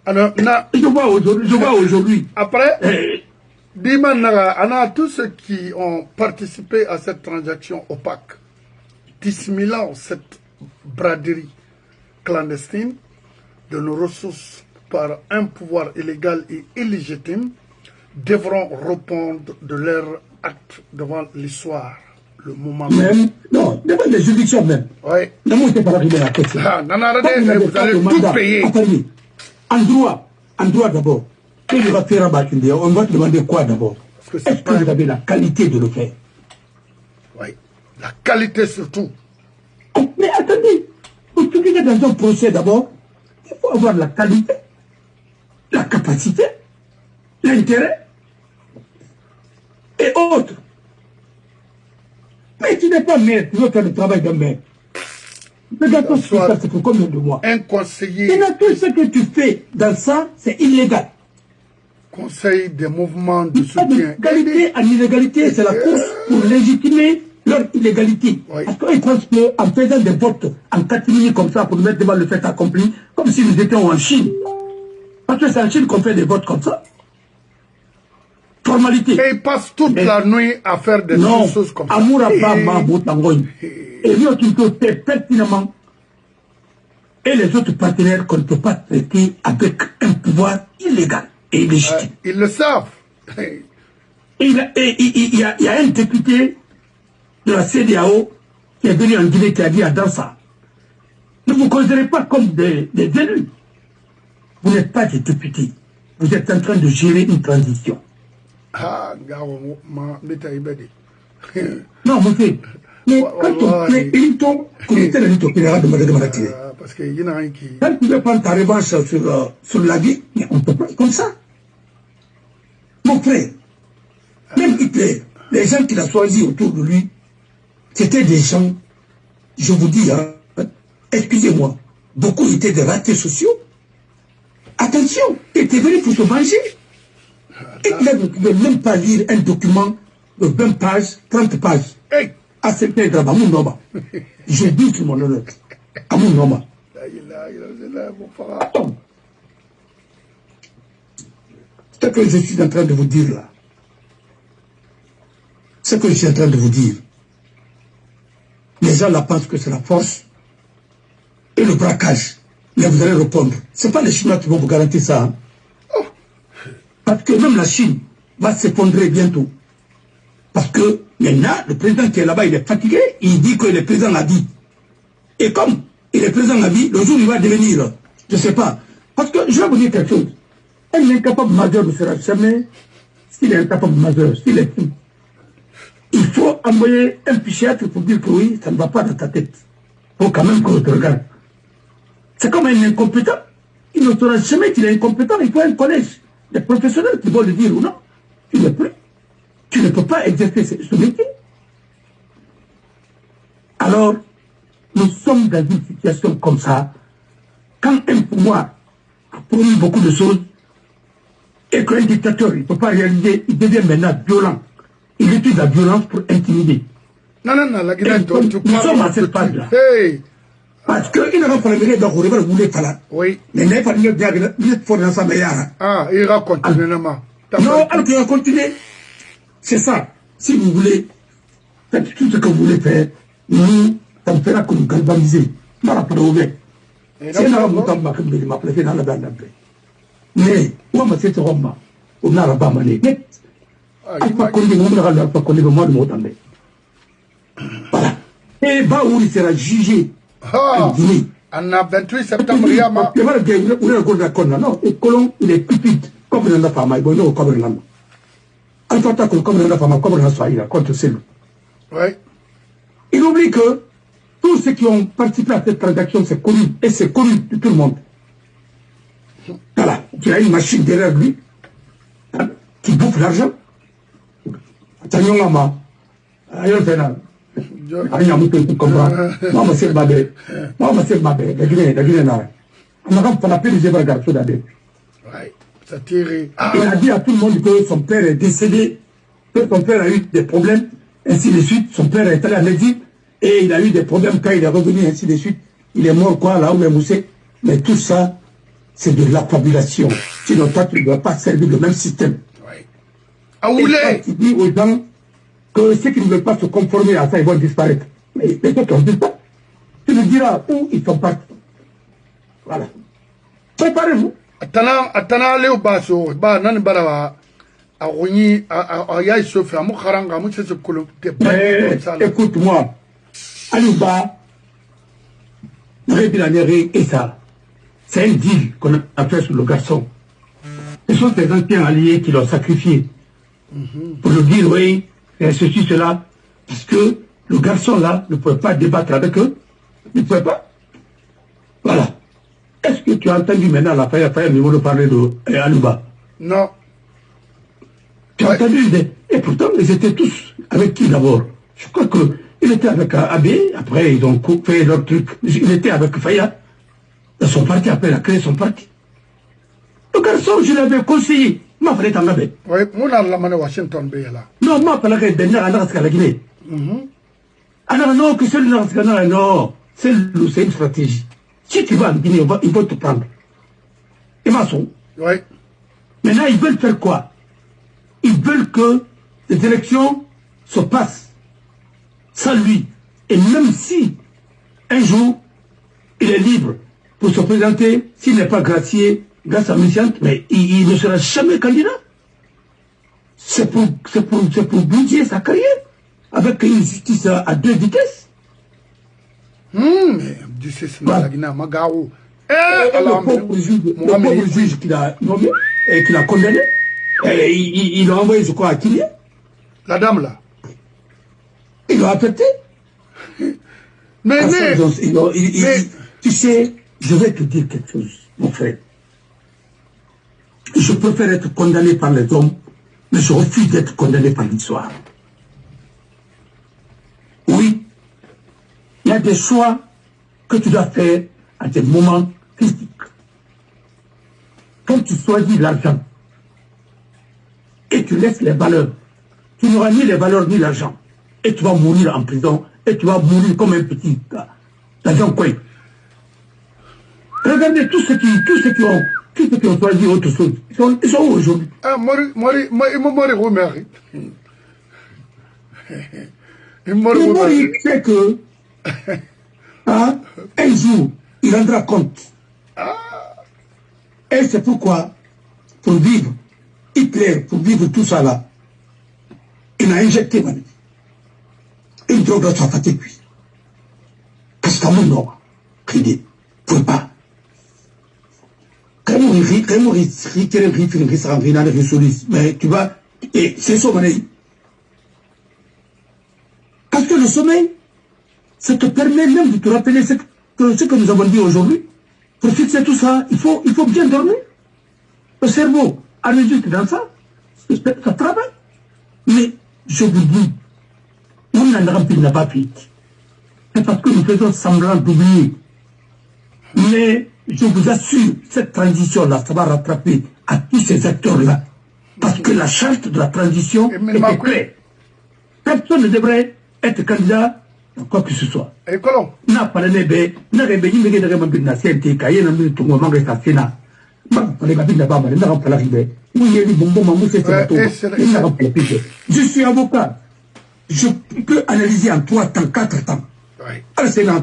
Alors, je vois aujourd'hui. Après, Dimanaga, on a tous ceux qui ont participé à cette transaction opaque, dissimulant cette braderie clandestine de nos ressources par un pouvoir illégal et illégitime, devront répondre de leur acte devant l'histoire, le moment même. Non, devant les juridictions même. Oui. Ne montez pas arriver à la question. Vous allez tout payer. Attendez, en droit d'abord. Quand il va faire un bâtiment, on va te demander quoi d'abord? Est-ce que vous avez la qualité de le faire? Oui, la qualité surtout. Mais attendez, pour tout est dans un procès d'abord, il faut avoir la qualité, la capacité, l'intérêt et autres. Mais tu n'es pas maire, tu veux faire le travail d'un maire. Regarde tout ce que ça, c'est pour combien de mois? Un conseiller. Et tout ce que tu fais dans ça, c'est illégal. Conseil des mouvements de soutien. Égalité en illégalité, c'est la course pour légitimer leur illégalité. Oui. Parce qu'ils pensent qu'en faisant des votes en catimini comme ça pour nous mettre devant le fait accompli, comme si nous étions en Chine. Parce que c'est en Chine qu'on fait des votes comme ça. Formalité. Et ils passent toute la nuit à faire des choses comme ça. Et lui, qui peut faire pertinemment. Et les autres partenaires qu'on ne peut pas traiter avec un pouvoir illégal et illégitime. Ils le savent. Il y a un député de la CEDEAO qui est venu en Guinée qui a dit à Dansa, ne vous considérez pas comme des élus. Vous n'êtes pas des députés. Vous êtes en train de gérer une transition. Ah, non, mon frère. Mais quand on fait une tombe, comité de lutte fédérale de Madagascar, parce que y en a un qui... quand tu veux prendre ta revanche sur la vie, mais on ne peut pas comme ça. Mon frère, même Hitler, les gens qu'il a choisis autour de lui, c'était des gens, je vous dis, hein, excusez-moi, beaucoup étaient des ratés sociaux. Attention, ils étaient venus pour se venger. Hitler ne pouvait même pas lire un document de 20 pages, 30 pages. Hey. À ce pays à mon nom. Je dis sur mon honneur. À mon nom. Ce que je suis en train de vous dire là, ce que je suis en train de vous dire, les gens là pensent que c'est la force et le braquage. Mais vous allez répondre. Ce n'est pas les Chinois qui vont vous garantir ça. Hein? Oh. Parce que même la Chine va s'effondrer bientôt. Parce que maintenant, le président qui est là-bas, il est fatigué, il dit qu'il est président à vie. Et comme il est président à vie, le jour où il va devenir, je ne sais pas. Parce que je vais vous dire quelque chose. Un incapable majeur ne sera jamais, s'il est incapable majeur, s'il est fou. Il faut envoyer un psychiatre pour dire que oui, ça ne va pas dans ta tête. Il faut quand même qu'on te regarde. C'est comme un incompétent. Il ne saura jamais qu'il est incompétent, il faut un collège. Les professionnels qui vont le dire ou non, il est prêt. Tu ne peux pas exercer ce métier. Alors, nous sommes dans une situation comme ça. Quand un pouvoir a promis beaucoup de choses et qu'un dictateur il ne peut pas réaliser, il devient maintenant violent. Il utilise la violence pour intimider. Non, la Guinée, nous sommes à cette phase-là. Hey. Parce qu'il n'a pas fallu donc on va rouler par là. Oui. Mais il n'a pas fallu dire que ça meilleur. Ah, il va continuer. Non, alors qu'il va continuer. C'est ça. Si vous voulez, faites tout ce que vous voulez faire. Nous, ça me fera que nous galvaniser. C'est là où on m'a préféré dans la bande. Mais, moi, je suis Roma. On n'a pas mané. Voilà. Et Baouri sera jugé Ah, on a 28 septembre, il y a ma... Non, et Colomb, il est cupide. Comme il en a pas mal, bon, non, comme il en a. Alpha Taco, comme il en a pas mal, comme il en a soit, il a contre celle. Oui. Il oublie que tous ceux qui ont participé à cette transaction, c'est connu. Et c'est connu de tout le monde. Voilà. Il a une machine derrière lui qui bouffe l'argent. Attention, maman. Aïe, Fernand. Aïe, Amoutou, tu comprends. Maman, c'est le babé. Maman, c'est le babé. La Guinée, non. On a pas la paix de Zébar Garçon d'Adé. Oui. Ça tire. Il a dit à tout le monde que son père est décédé, que son père a eu des problèmes, ainsi de suite. Son père est allé en exil et il a eu des problèmes quand il est revenu, ainsi de suite. Il est mort, quoi, là où il est moussé. Mais tout ça, c'est de l'affabulation. Sinon, toi, tu ne dois pas servir le même système. Oui. Aoulé! Tu dis aux gens que ceux qui ne veulent pas se conformer à ça, ils vont disparaître. Mais les autres, on ne dit pas. Tu nous diras où ils sont partis. Voilà. Préparez-vous. Atana Léo Basso, Nan Barawa, à Rogny, à Yaï Sophie, à Mokharanga, à Moussa Kolom. Écoute-moi. Alouba, Rébilanéré et ça. C'est un deal qu'on a fait sur le garçon. Ce sont tes anciens alliés qui l'ont sacrifié. Pour le dire, oui, et ceci, cela. Parce que le garçon là ne pouvait pas débattre avec eux. Il ne pouvait pas. Voilà. Est-ce que tu as entendu maintenant la Faya de parler de Alouba? Non. Tu as entendu? Et pourtant, ils étaient tous avec qui d'abord? Je crois qu'il était avec Abbé, après ils ont fait leur truc. Il était avec Faya. Dans son parti, après il a créé son parti. Le garçon, je l'avais conseillé. Ma fallait t'en avoir. Oui, mon allemand Washington là. Non, ma fallait que à la Guinée. Alors non, que c'est le non, c'est une stratégie. Si tu vas en Guinée, ils vont te prendre. Et maçon. Oui. Maintenant, ils veulent faire quoi? Ils veulent que les élections se passent sans lui. Et même si, un jour, il est libre pour se présenter, s'il n'est pas gracié, grâce à Michel, mais il ne sera jamais candidat. C'est pour bouger sa carrière, avec une justice à deux vitesses. Mais justice na la Guinée, Magao. Le pauvre juge qu'il a nommé et qu'il a condamné, il l'a envoyé, je crois, à Kylian. La dame là. Il l'a affecté. Mais tu sais, je vais te dire quelque chose, mon frère. Je préfère être condamné par les hommes, mais je refuse d'être condamné par l'histoire. Oui, il y a des choix que tu dois faire à des moments critiques. Quand tu choisis l'argent et tu laisses les valeurs, tu n'auras ni les valeurs ni l'argent. Et tu vas mourir en prison, et tu vas mourir comme un petit gars. Dans quoi? Regardez tous ceux qui ont choisi autre chose. Ils sont où aujourd'hui? Ah, Mori, Il sait que un jour, il rendra compte. Et c'est pourquoi, pour vivre Hitler, pour vivre tout ça là, il a injecté une drogue à sa fatigue. Parce qu'à mon nom, il ne peut pas. Mais tu vas, et c'est sommeil. Parce que le sommeil, ça te permet même de te rappeler ce que nous avons dit aujourd'hui. Pour fixer tout ça, il faut bien dormir. Le cerveau enregistre dans ça, ça travaille. Mais je vous dis, on n'a pas pris. C'est parce que nous faisons semblant d'oublier. Mais je vous assure, cette transition-là, ça va rattraper à tous ces acteurs-là. Parce que la charte de la transition est claire. Personne ne devrait être candidat à quoi que ce soit. Et comment? N'a pas le nébé, n'a pas le nébé, n'a pas le nébé, n'a pas le nébé, n'a pas le nébé, n'a pas le nébé. Je suis avocat. Je peux analyser en 3 temps, 4 temps. Alors c'est là,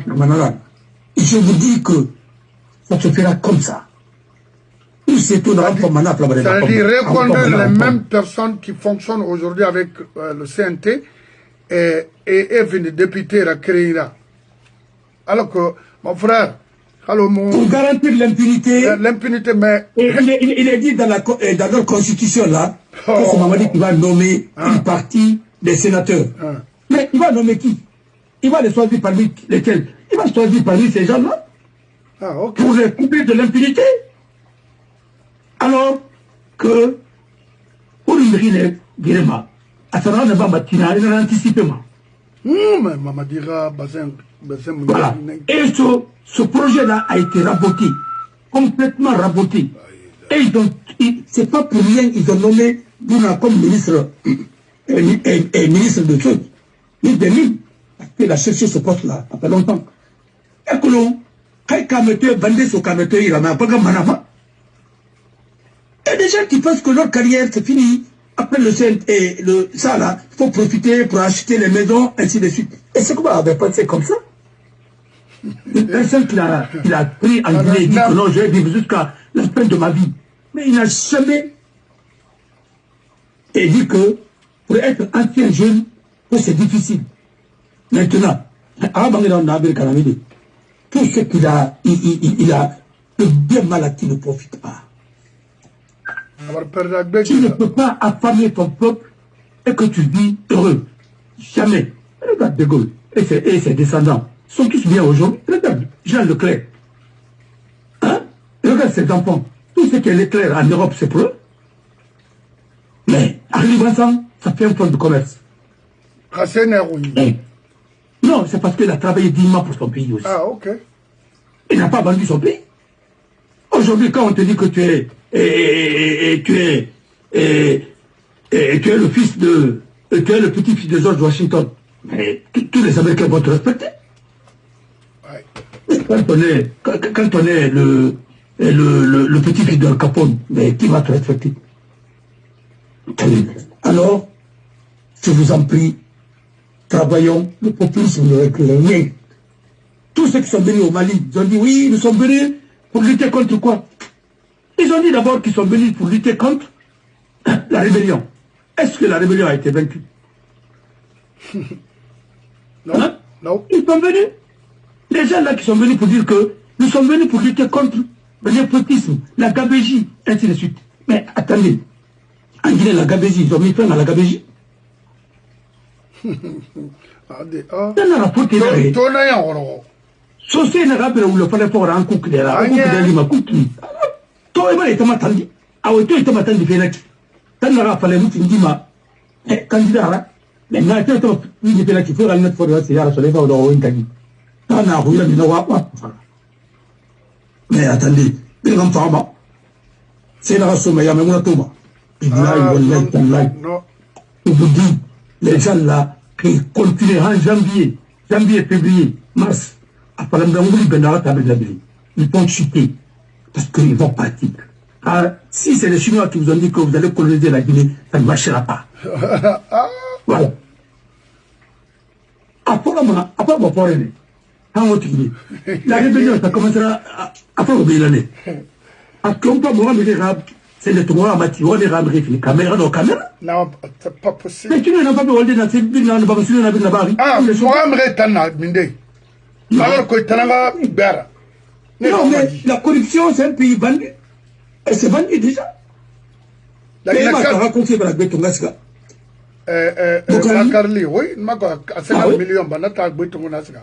je vous dis que ça se fera comme ça. C'est-à-dire répondre les mêmes personnes qui fonctionnent aujourd'hui avec le CNT et est venu député la créera. Alors que, mon frère, pour garantir l'impunité. L'impunité, mais... Il est dit dans notre constitution, là, que c'est Mamadi qui va nommer une partie des sénateurs. Mais il va nommer qui? Il va les choisir parmi lesquels? Il va choisir parmi ces gens-là. Pour les couper de l'impunité. Alors que, pour une grille, Guérema, à ce moment-là, il a anticipé. Mais Mamadi voilà. Et ce projet-là a été raboté, complètement raboté. Et c'est pas pour rien qu'ils ont nommé Bouna comme ministre, ministre de choses, ministre des Mines, parce qu'il a cherché ce poste-là, ça fait longtemps. Et que l'on, quand il bandé ce Kamete, il a mis un peu de manama. Il y a des gens qui pensent que leur carrière, c'est fini. Après ça là, il faut profiter pour acheter les maisons, ainsi de suite. Et c'est comment on avait pensé comme ça? Une personne qu'il a pris en Guinée, il dit que non, je vais vivre jusqu'à la fin de ma vie. Mais il n'a jamais dit que pour être ancien jeune, c'est difficile. Maintenant, tout ce qu'il a, il a le bien mal à qui ne profite pas. Tu ne peux pas affamer ton peuple et que tu vis heureux. Jamais. Regarde De Gaulle et ses descendants. Sont tous bien aujourd'hui. Regarde, Jean Leclerc. Hein? Regarde ses enfants. Tout ce qui est Leclerc en Europe, c'est pour eux. Mais, arrive ensemble, ça fait un fonds de commerce. Non, c'est parce qu'il a travaillé dignement pour son pays aussi. Ah, ok. Il n'a pas vendu son pays. Aujourd'hui, quand on te dit que tu es le fils de... tu es le petit-fils de George Washington, mais tous les Américains vont te respecter. Quand on est le petit-fils de Capone, mais qui va te respecter? Alors, je vous en prie, travaillons, le populisme ne règle rien. Tous ceux qui sont venus au Mali, ils ont dit oui, nous sommes venus pour lutter contre quoi? Ils ont dit d'abord qu'ils sont venus pour lutter contre la rébellion. Est-ce que la rébellion a été vaincue? Non. Hein? Non. Ils sont venus. Les gens là qui sont venus pour dire que nous sommes venus pour lutter contre le népotisme, la gabégie, ainsi de suite. Mais attendez, en Guinée, la gabégie, ils ont mis fin à la gabégie. Sosé n'a pas où le fallait pour un cook de la lima cookie. Toi, il est matandi. Ah oui, toi, il est matandi Félix. T'en as pas les moutons d'Ima. Candidat, mais n'a pas eu de Félix pour la note pour la Sierra sur les bords de Wintagi. T'en as roulé de Noah. Mais attendez, les gens parlent. C'est la somme, il y a même un tour. Il y a une live. Je vous dis, les gens là, qui continuent en janvier, février, mars, après ils vont chuter parce qu'ils vont partir. Alors, si c'est les Chinois qui vous ont dit que vous allez coloniser la Guinée, ça ne marchera pas. Voilà. Après, la rébellion, ça commencera après l'année. Parce qu'on peut me dire, c'est le tournoi à Mati, on est ramené les caméras, nos caméras. Non, c'est pas possible. Mais tu n'as pas besoin de ces villes, on ne va pas suivre la ville là-bas. Ah, moi, je t'en Minde. Alors que tu n'as pas. Non, mais la corruption, c'est un pays vendu. Et c'est vendu déjà. La Guinée, tu as raconté par la Bétongasca. Macarli, oui, à 50 millions, tu as Bétongasca.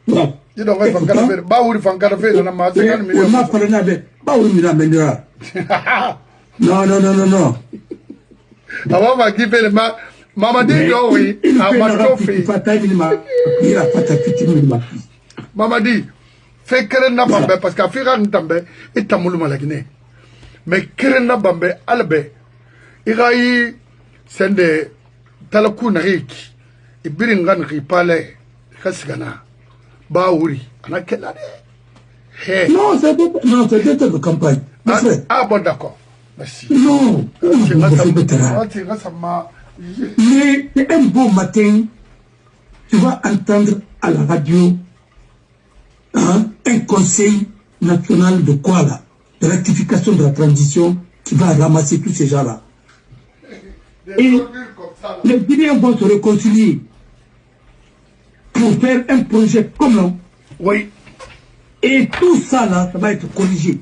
Non. Tu dois faire un peu. Baouri Fankarafé, on a marre de 50 millions. On m'a parlé avec Baouri Miramendra. Non. Alors, on va kiffer le ma. Mamadi, oui, à Machofi. Mamadi, fais qu'elle n'a pas parce qu'à faire un tambe, et tamoulou la Guinée. Mais qu'elle n'a pas albe. Iraï, c'est de Talakoun Rik, et Biringan Ripale, Kasigana, Baouri, en a quelle année? Non, c'est de campagne. Ah, bon, d'accord. Merci. Non, mais un beau matin, tu vas entendre à la radio un conseil national de quoi là? De rectification de la transition qui va ramasser tous ces gens-là. Et les Guinéens vont se réconcilier pour faire un projet commun Oui. Et tout ça là, ça va être corrigé.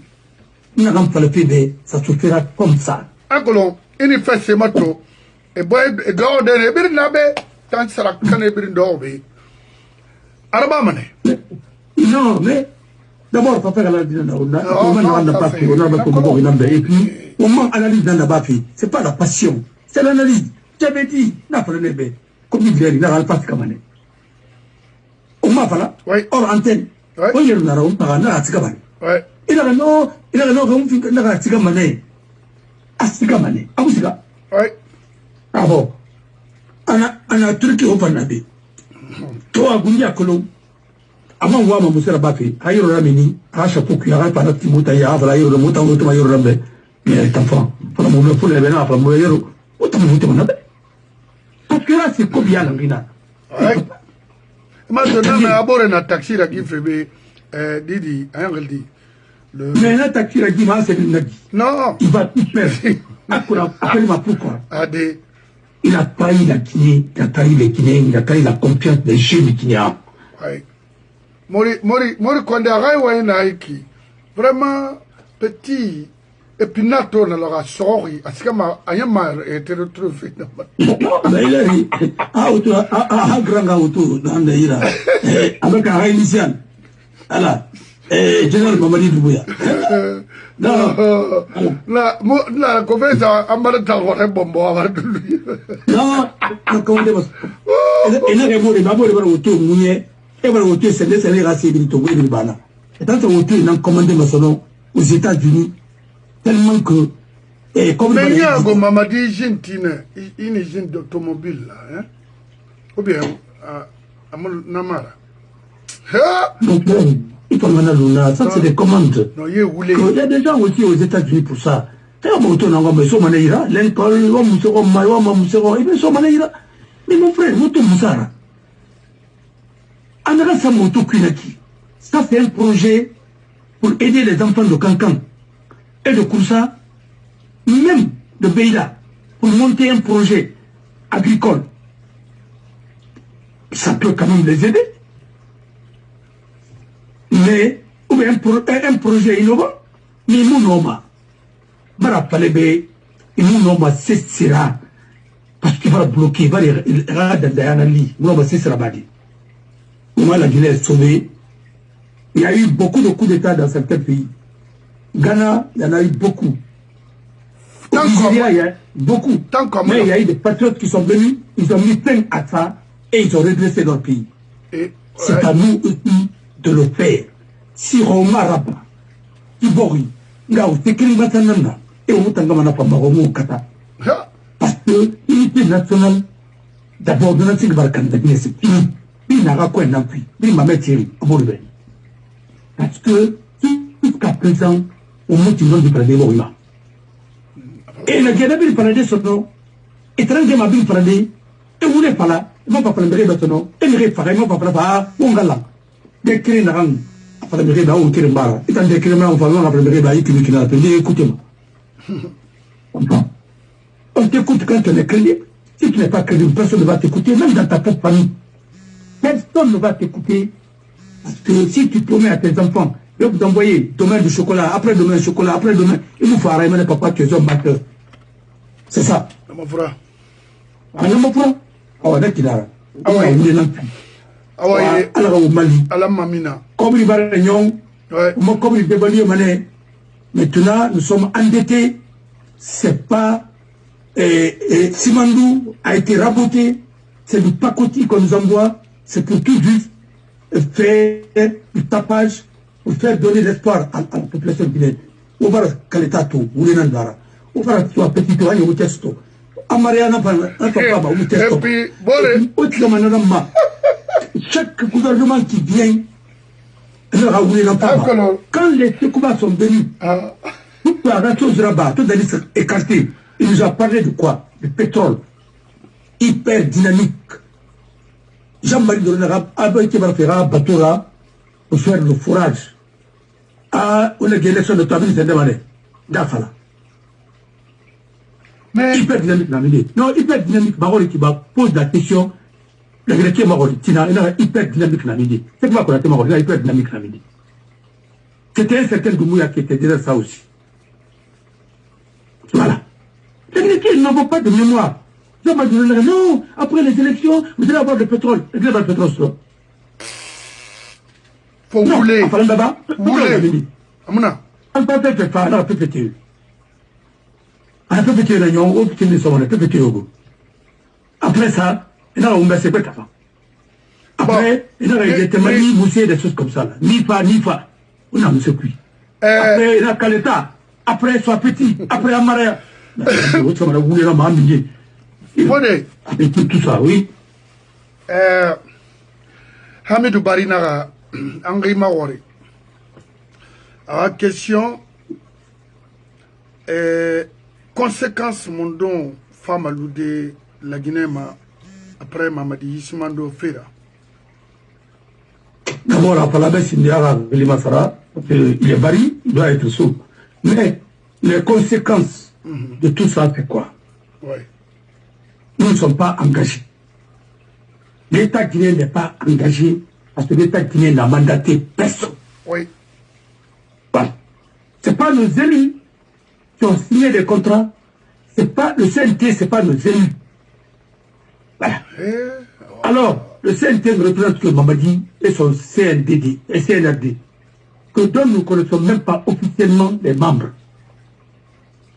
Nous n'avons pas le PB, ça se fera comme ça. Akolon, il fait ce matin. Et boy, et garde, et bien nabe, tant ça la canne bien d'orbe. Arabamane. Non, mais d'abord, pas faire la dîner. On n'a pas fait, on n'a pas fait. Et puis, on m'a analysé dans la baffe. C'est pas la passion, c'est l'analyse. J'avais dit, n'a pas le nébé. Comme il dit, n'a pas fait comme on m'a fait là. Or, antenne. On y est, on a un tigabane. Il a un nom, il a un nom, il a un tigabane. Asigamane. Abusiga. Ah bon. Ana Turki au Panabe. Toi, Gunia Colomb. Avant de voir mon monsieur Bafi, Aïro Ramini, à chaque fois qu'il y a un panati Moutaya, Aïro le Mouta, Aïro Rambe, mais elle est enfant. Pour mon pour les vénards, pour mon héros, autant de Moutanabe. Parce que là, c'est combien l'angina. Maintenant, mais abord un taxi qui fait Didi, Angeldi. Mais un taxi qui m'a c'est une nagi. Non. Il va tout faire. Appelle-moi pourquoi. Adé. Il a trahi la Guinée, il a trahi les Guinéens, il a trahi la confiance des jeunes Guinéens. Oui. Mori Konde Araïwa Naiki. Vraiment petit. Et puis Nato n'a l'aura sorti. Est-ce que Ayama été retrouvé? Mais il a dit, à grand autour, dans le Ira, avec un initial. Alors, Général Mamadi Doumbouya. Non, la conférence a mal de bombo avant de lui. Non, comment on dit? Et là, il va avoir autour, mouillé, et va autour, c'est les racistes de Togo et de Bana. Et tant que autour, il a commandé ma sono aux États-Unis, tellement que. Mais il y a un Mamadi Gentine, une usine d'automobile là, hein? Ou bien, à Namara. Il faut maintenant, ça c'est des commandes. Non, il y a des gens aussi aux États-Unis pour ça. Mais mon frère, ça c'est un projet pour aider les enfants de Cancan et de Koussa, même de Beïla, pour monter un projet agricole. Ça peut quand même les aider. Mais, ou bien un projet innovant, mais mon nom, Barapalebe, mon nom cessera, parce qu'il va bloquer, il va les regarder dans la lit, mon nom cessera badi. Comment la Guinée est sauvée? Il y a eu beaucoup de coups d'État dans certains pays. Ghana, il y en a eu beaucoup. Au Nigeria, il y a beaucoup. Mais il y a eu des patriotes qui sont venus, ils ont mis plein à ça, et ils ont redressé leur pays. C'est à nous aussi de le faire. Si Roma Raba, Ibori, Ngao, Tekri Batanana, et au Mutangamana Pamaromo Kata. Parce que l'unité nationale, d'abord, de notre Barkan de Guinée, c'est fini. Il n'a pas quoi d'appui. Il m'a mis Thierry, à Bourbe. Parce que, jusqu'à présent, au moins, ils ont dit Pradé Morima. Et le Guinée, il parlait de ce nom, étranger m'a bien parlé, et vous n'êtes pas là, il m'a pas parlé de ce nom, et il m'a pas parlé de Ongala. Des cris n'arrêtent pas de me au Kiribara. Et tant des cris n'arrêtent pas de me écoutez-moi. On t'écoute quand on est crédible. Si tu n'es pas crédible, personne ne va t'écouter, même dans ta propre famille. Personne ne va t'écouter. Parce que si tu promets à tes enfants, ils vont t'envoyer demain du chocolat, après demain chocolat, après demain, il vous faut arrêter papa, tu es un batteur. C'est ça. Mon frère. Ah, mon frère. Ah, ouais, d'accord. Ah, ouais, il est là. Ah ouais, au Mali. À la Mamina. Comme il va réunion, comme il dévalue Mané. Maintenant, nous sommes endettés. C'est pas. Simandou a été raboté. C'est du pacotille qu'on nous envoie. C'est pour tout juste faire du tapage, pour faire donner l'espoir à la population guinéenne. On va Kaletato, ou les Nandara. On va faire petit tour, ou testo. Amariana, ou testo. Et puis, chaque gouvernement qui vient, quand les Sekouba sont venus, toute la chose là-bas, toute la liste écartée, il nous a parlé de quoi? Du pétrole, hyper dynamique. Jean-Marie Dorenara a été faire un bateau là pour faire le fourrage. Ah, on a des élections de Tabine, c'est demandé. D'Afala. Mais hyper dynamique, non, hyper dynamique, Barol qui pose la question. La Guinée qui est morte, Tina, il a hyper dynamique dans midi. C'est quoi qu'on a été mort, il a hyper dynamique dans midi. C'était un certain Doumbouya qui était derrière ça aussi. Voilà. La Guinée qui n'en pas de mémoire. Non, après les élections, vous allez avoir du pétrole. Et vous avez le pétrole, ça. Faut rouler. Rouler. Amuna. On peut peut-être faire un peu pété. Un peu pété, on a pété, on a pété. Après ça, il a un baissé quoi avant. Après, il a été mani, moussé, des choses comme ça. Ni fa. On a monsieur cuit. Après, il a Kaleta. Après, soit petit. Après, Amara. On a voulu la mamie. Avec tout ça, oui. Hamidou Barinara, Henri Mawari. La question, conséquence mon femme aloudé la Guinée après Mamadi Yismando Fera. D'abord, après la baisse, il y a Limasara, il est bari, il doit être souple. Mais les conséquences de tout ça, c'est quoi? Oui. Nous ne sommes pas engagés. L'État guinéen n'est pas engagé parce que l'État guinéen n'a mandaté personne. Oui. Voilà. Ce n'est pas nos élus qui ont signé des contrats. C'est pas le CNT, ce n'est pas nos élus. Voilà. Alors, le CNT ne représente que Mamadi et son CNDD et CNRD, que dont nous ne connaissons même pas officiellement les membres.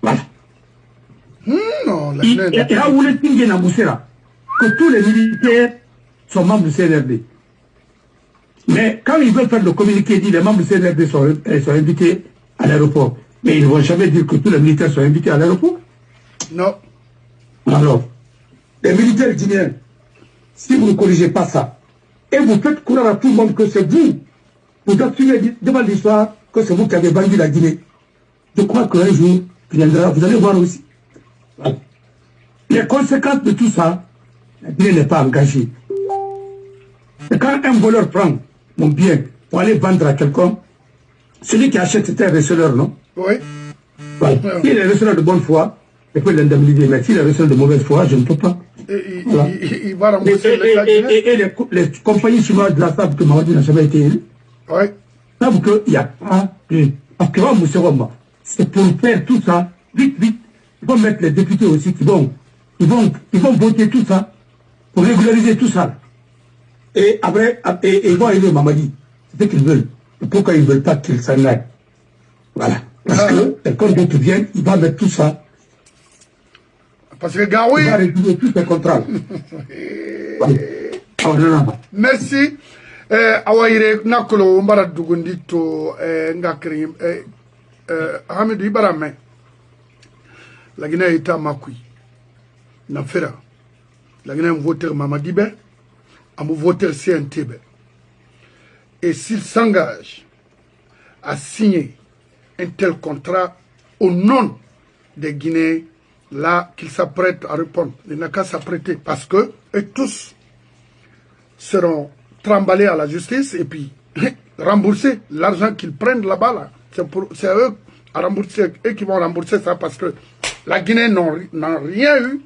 Voilà. Non, et là où les Tingé n'a que tous les militaires sont membres du CNRD. Mais quand ils veulent faire le communiqué, ils disent les membres du CNRD sont invités à l'aéroport. Mais ils ne vont jamais dire que tous les militaires sont invités à l'aéroport. Non. Alors, les militaires guinéens, si vous ne corrigez pas ça, et vous faites croire à tout le monde que c'est vous assumez devant l'histoire que c'est vous qui avez vendu la Guinée, je crois qu'un jour, vous allez voir aussi. Voilà. Les conséquences de tout ça, la Guinée n'est pas engagée. Et quand un voleur prend mon bien pour aller vendre à quelqu'un, celui qui achète c'est un receleur, non? Oui. Voilà. S'il est receleur de bonne foi, je peux l'indemniser, mais s'il est receleur de mauvaise foi, je ne peux pas. Voilà. Il va rembourser et les compagnies chinoises de la table que Mamadi n'a jamais été élu. Oui. Savent qu'il n'y a pas de... Parce que c'est pour faire tout ça, vite. Ils vont mettre les députés aussi qui vont voter tout ça pour régulariser tout ça. Et après, ils vont arriver Mamadi. C'est ce qu'ils veulent. Et pourquoi ils ne veulent pas qu'il s'en aille? Voilà. Parce que quelqu'un d'autre vient, il va mettre tout ça. Parce que Gaoui... Il va réguler tous les contrats. Voilà. Merci. Awaire nakolo mbara dugundito ngakri Hamidou Ibarame. La Guinée est à Makui. N'affaire. La Guinée a voté Mamadi Be, a voté CNTB. Et s'il s'engage à signer un tel contrat au nom des Guinéens, là qu'il s'apprête à répondre, il n'a qu'à s'apprêter parce que et tous seront tremballés à la justice et puis rembourser l'argent qu'ils prennent là-bas. Là. C'est eux à rembourser, eux qui vont rembourser ça parce que la Guinée n'a rien eu.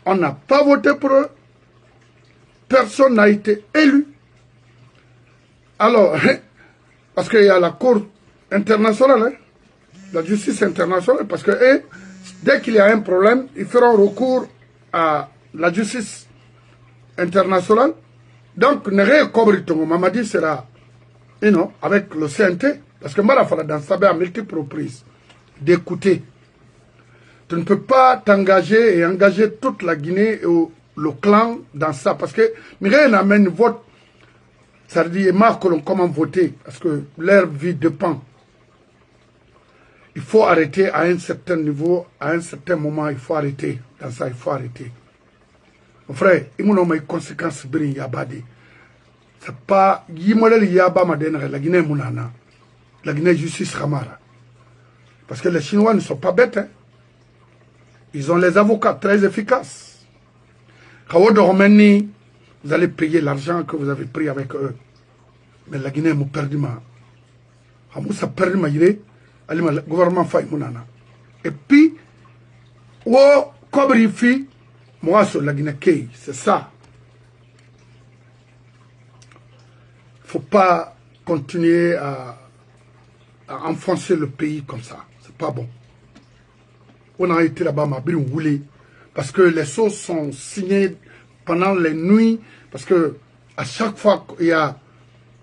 On n'a pas voté pour eux. Personne n'a été élu. Alors, parce qu'il y a la Cour internationale, hein, la justice internationale, parce que dès qu'il y a un problème, ils feront recours à la justice internationale. Donc, Nere Kobritongo Mamadi sera, avec le CNT, parce que Marafala dans Sabé à multiples reprises, d'écouter. Tu ne peux pas t'engager et engager toute la Guinée et le clan dans ça, parce que Mireille n'amène vote, ça veut dire comment voter, parce que leur vie dépend. Il faut arrêter à un certain niveau, à un certain moment, il faut arrêter. Dans ça, il faut arrêter. Mon frère, il y a des conséquences brin yabadi. C'est pas yimolel yaba madena la Guinée munana. La Guinée justice ramara. Parce que les Chinois ne sont pas bêtes. Hein. Ils ont les avocats très efficaces. Vous allez payer l'argent que vous avez pris avec eux. Mais la Guinée m'a perdu ma. Ça perdu ma idée. Le gouvernement fait munana. Et puis, kobri fi, moi sur la Guinée, c'est ça. faut pas continuer à enfoncer le pays comme ça. C'est pas bon. On a été là-bas, parce que les choses sont signées pendant les nuits, parce que à chaque fois qu'il y a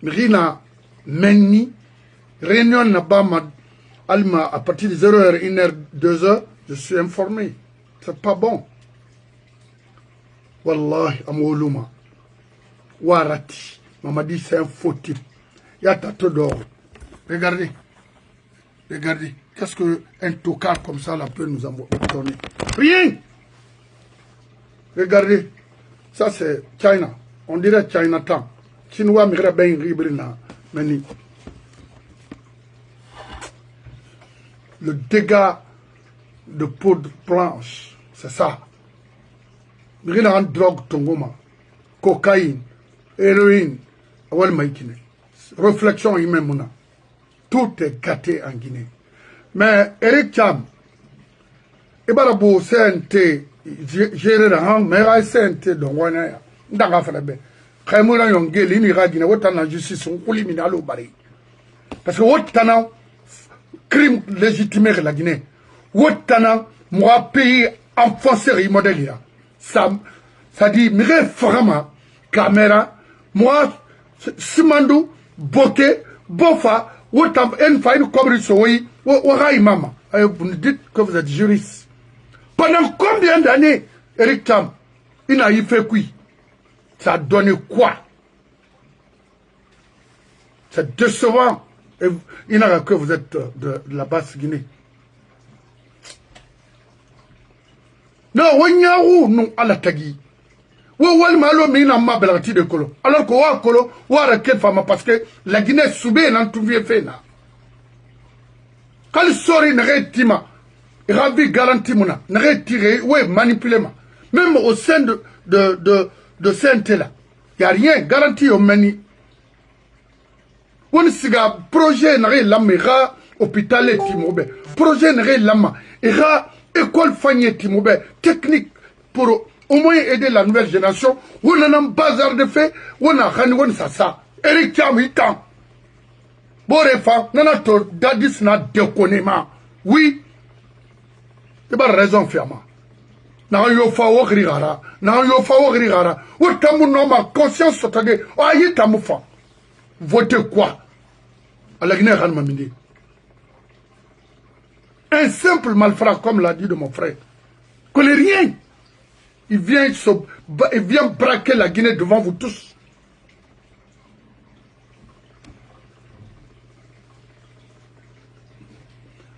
Rina Menni, réunion là-bas, à partir de 0h, 1h, 2h, je suis informé. C'est pas bon. Wallahi, amoulouma. Warati. Maman dit c'est un faux type. Il y a tato d'or. Regardez. Regardez. Qu'est-ce qu'un tocard comme ça là peut nous donner? Rien. Regardez. Ça c'est China. On dirait Chinatown. Chinois m'irait bien ribrina. Meni. Le dégât de peau de planche. C'est ça. M'irait en drogue tongoma. Cocaïne. Héroïne. Awal maïkine. Réflexion humaine. Tout est gâté en Guinée. Mais Eric Cham, il y a un CNT, géré dans mais CNT dans Wana, dans la Falabe. Kaimoula Yongé, l'immigrant, autant la justice, on élimine à l'eau barré. Parce que autant crime légitimé la Guinée, autant moi pays enfoncé modèle. Ça dit, mais vraiment, caméra, moi, Simandou, Boké, Bofa, autant une fois une commune sur maman. Vous nous dites que vous êtes juriste. Pendant combien d'années, Eric Cham, il a fait quoi? Ça a donné quoi? C'est décevant. Et il n'a que vous êtes de la Basse-Guinée. Non, on y a où nous à la tagi? Alors que Kolo, parce que la Guinée soubée n'en trouvait fait. Quand le sori n'est tima, ravi garanti mona, n'est tiré, ouais, manipulé. Même au sein de CNT là, il n'y a rien garanti au mani. On siga projet n'est l'amira, hôpital et timobe. Projet n'est l'ama, ira école fagné timobe, technique pour au moins aider la nouvelle génération. On a un bazar de fait, on a un ça. Eric Cham, il t'a. Borefa, nanato dadis na déconnement. Oui. Il y a raison fermement. Na yo fa wo grigara, na yo fa wo grigara. O tamu no ma conscience sotage. O ayi tamu fa. Votez quoi? À la Guinée ran mamini. Un simple malfrat comme l'a dit de mon frère. Connaît rien. Il vient braquer la Guinée devant vous tous.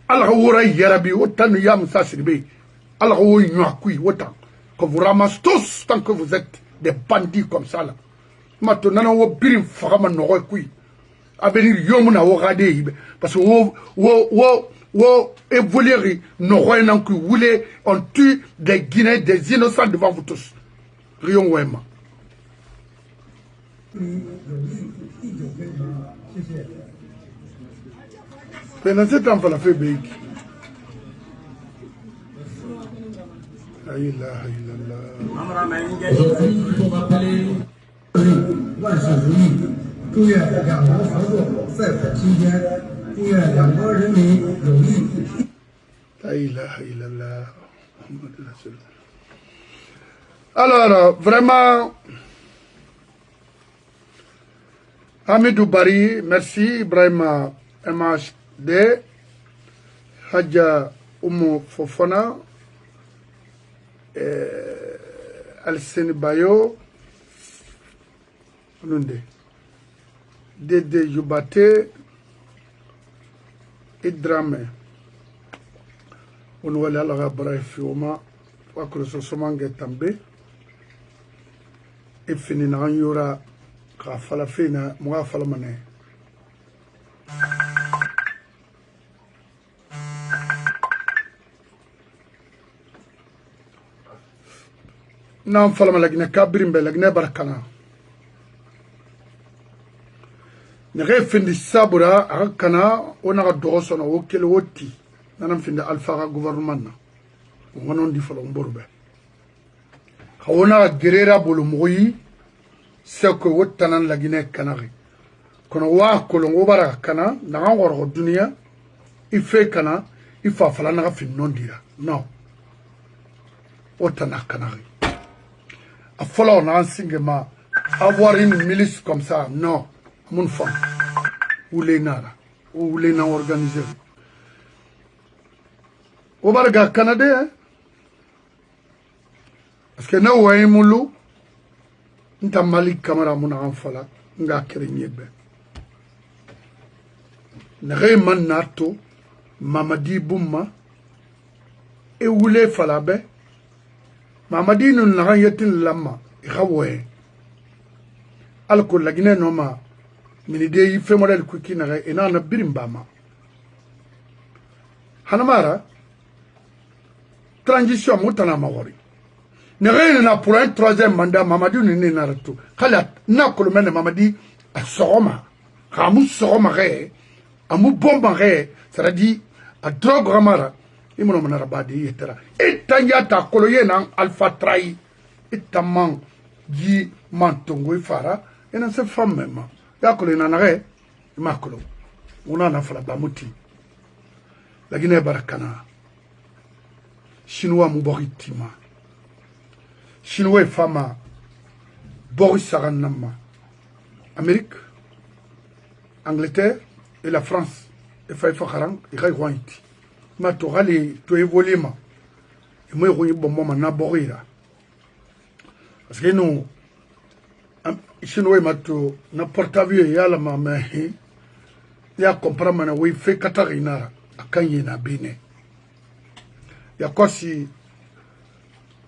Allah yarabi autant yam sa sirbe. Allah autant que vous ramassez tous tant que vous êtes des bandits comme ça là. Maintenant on va birim fama no kui. Avenir yomuna wo rade parce que wo évoluer no royan ku voulez on tue des Guinéens des innocents devant vous tous. Rion wema. Pendant ce temps, il a fait béik. Il faut rappeler alors, vraiment, Hamidou Bari, merci, Ibrahim MHD, Hadja Oumou Fofana, Alseni Bayo, Dede Youbate, Idrame, Onouale Alara Braifioma, Wakroso Somange Tambe, et fini na yura Kafala Fina, Moua Falamane. Nam falama la Guinée Kabrimbe, la Guinée Barakana. Nere findi sabura, Arakana, on a dorosona, okele woti, nanam findi alpha gouvernement. On a dit Falombourbe. On a guerrera bolumoi, c'est que wotanan la Guinée Canari. kono wa kolongo bara kana na ngoro dunia ife kana ifa fala na fi nondira non otana kanari a follow na singema avoir une milice comme ça non mon femme ou les nara ou les na organiser o barga canada parce que na way mulu nta malik camara mun an fala nga kere nyebe na man nato mamadi bumma e wule fala be mamadi nun na yetin lamma xawoye alko lagine no ma mini de yi fe model ku ki na ina na birimba ma hanamara transition mutana mawori ne reine na pour un troisième mandat mamadi ni na rato khala na ko men mamadi asoma khamu soma re amu bomba re ça dit a drogue ramara imono manara badi etera etanya ta koloye na alpha trai etamang ji mantongo ifara ena se femme même ya kolo na nare makolo una na fala bamuti la Guinée barakana chinois muboritima chinois fama Boris Saranama Amérique Angleterre et la France et Faïfa Kharang et Raïwanti ma to rali to evolima et moi royi bon moment na borira parce que nous chinois mato na porte-avions yala mama ya comprendre na oui fait Katarina akanye na bine ya kosi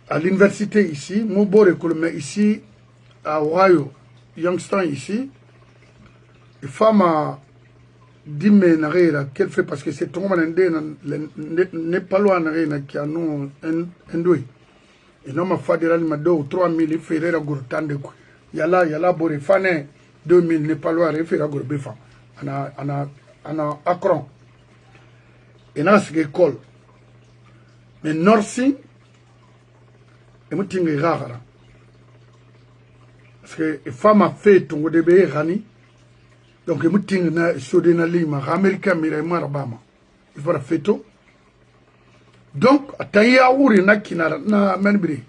à l'université ici Mobore Kolome ici à Ohio Youngstown ici et femme dime na rera qu'elle fait parce que c'est ton n'est pas loin na rera qui a non endoi et non ma fadera ma 2 ou 3 000 ferera gurtande ko yala bore fane 2000 n'est pas loin refera gurbe fa ana Akron et na ce école mais nursing et mutinga rara parce que femme a fait ton debe rani donc mutinga na sodena lima américain mira marabama il faut la feto donc ataya uri na kinara na menbri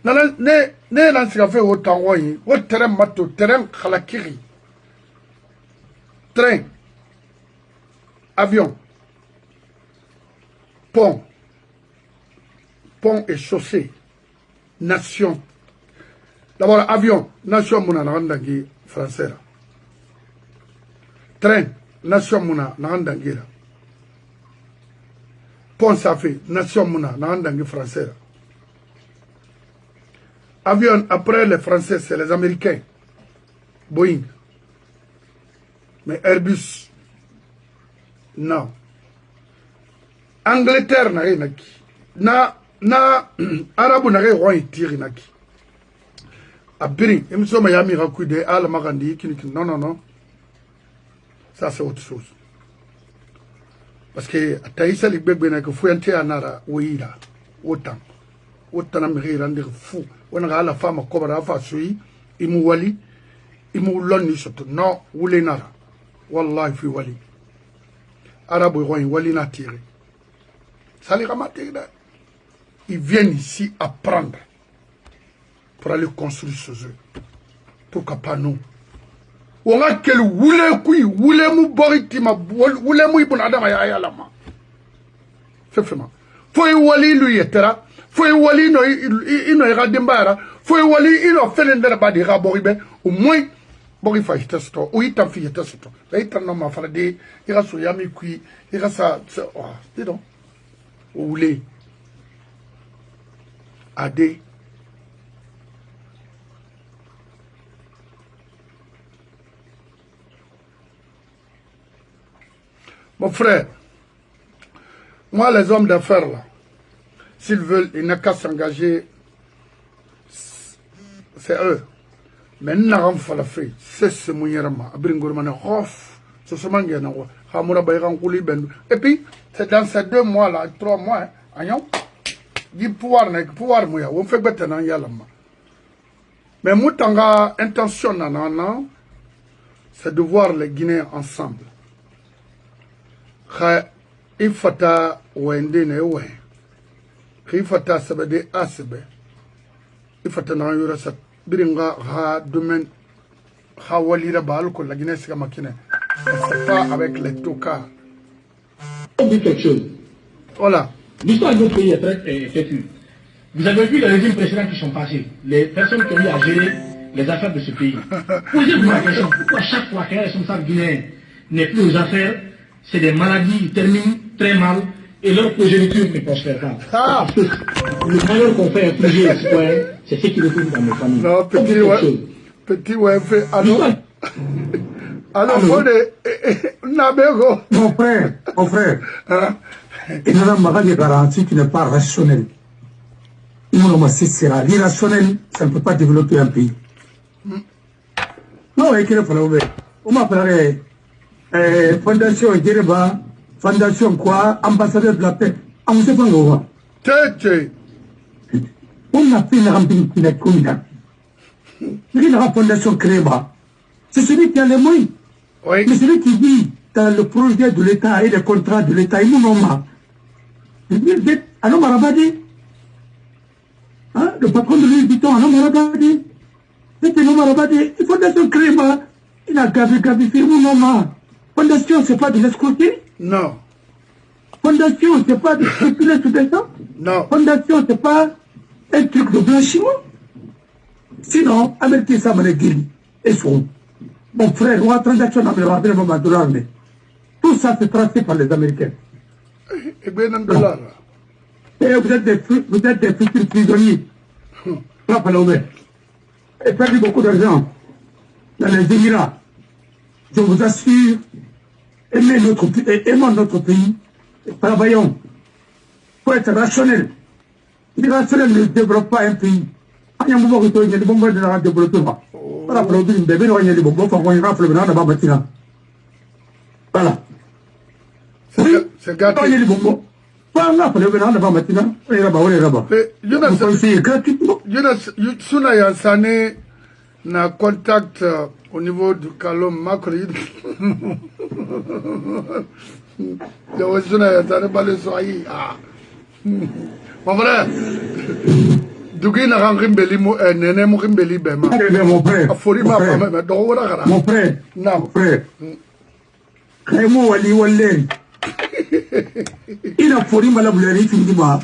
na ne lan sika fait autant woyi o terrain mato terrain khalakiri train avion pont et chaussée nation d'abord avion nation muna narandangi français là train nation muna narandangi là pont ça fait nation muna narandangi français là avion après les français c'est les américains Boeing mais Airbus non Angleterre na renaki na arabu na re roi tiri naki abiri emso Miami rakude ala magandi kini non ça c'est autre chose parce que ataisa libegbe na ko fuente anara oira autant na miri rendre fou on a la femme ko bara fa sui imu wali imu lonni soto non wule nara wallahi fi wali arabu roi wali na tiri ça les ramate. Ils viennent ici apprendre pour aller construire chez eux. Pourquoi pas nous? On a quel voulez mou boritima, voulez mou ibn adam ya lama. C'est vraiment. Faut y wali lui etera, faut y wali no ino ira dembara, faut y wali ino felendera ba di raboribe, au moins bori fa itesto, ou itam fi itesto. La itam no ma fala de ira so yami kui, ira sa oh, dis donc. Ou les Adé mon frère, moi les hommes d'affaires là, s'ils veulent, ils n'ont qu'à s'engager, c'est eux. Mais nous n'avons pas la fait, c'est ce moyen-là, et puis c'est dans ces 2 mois là, 3 mois, du pouvoir mouya, on fait bête dans yalama. Mais moutanga intention nanana, c'est de voir les Guinéens ensemble. Il faut wende ne we. Il faut sabade asbe. Il faut na yura sa biringa ha domaine ha walira bal ko la Guinée c'est comme Guinée. C'est pas avec les tocards. On dit quelque chose. Voilà. L'histoire de notre pays est très têtue. Vous avez vu les régimes précédents qui sont passés, les personnes qui ont eu à gérer les affaires de ce pays. Posez-vous la question, pourquoi chaque fois qu'un responsable guinéen n'est plus aux affaires, c'est des maladies qui terminent très mal et leur progéniture ne prospère pas. Ah. Parce que le malheur qu'on fait infliger aux citoyens, c'est ce qui retourne dans nos familles. Non, petit ouais, fait. Alors, mon frère, il y a une garantie qui n'est pas rationnelle. L'irrationnel, ça ne peut pas développer un pays. Non, il faut l'ouvrir. On m'appellerait Fondation Djereba, Fondation quoi, ambassadeur de la paix. On ne sait pas où. On a fait une remplie qui n'est communale. La fondation Créba, c'est celui qui a les moyens. Oui. Mais celui qui vit dans le projet de l'État et les contrats de l'État, il nous nomme. Alors, Marabadi, le patron de Louis Vuitton, alors Marabadi, c'était le Marabadi, la fondation Créba, il a gavé, il nous nomme. Fondation, c'est pas de l'escroquerie? Non. Fondation, c'est pas de spéculer tout ça? Non. Fondation, c'est pas un truc de blanchiment? Sinon, Américain, ça m'a dit, et son. Mon frère, on a transaction avec l'armée. Tout ça, c'est tracé par les Américains. Et bien, un dollar. Et vous êtes des futurs prisonniers. Et perdu beaucoup d'argent dans les Émirats. Je vous assure, aimons notre pays, et travaillons. Il faut être rationnel. L'irrationnel ne développe pas un pays. Il y a un moment où il y a des bombes de la développement. Voilà. C'est gâté. Suna Yansane na contact au niveau du Kalom Makri. Suna Yansane balé soyi. Mon frère. Dougi na rangimbeli mo nene mo gimbeli bema. Mon frère. Mon frère. Non. Mon frère. Kaimo wali walleri. Il a fori malableri findi ba.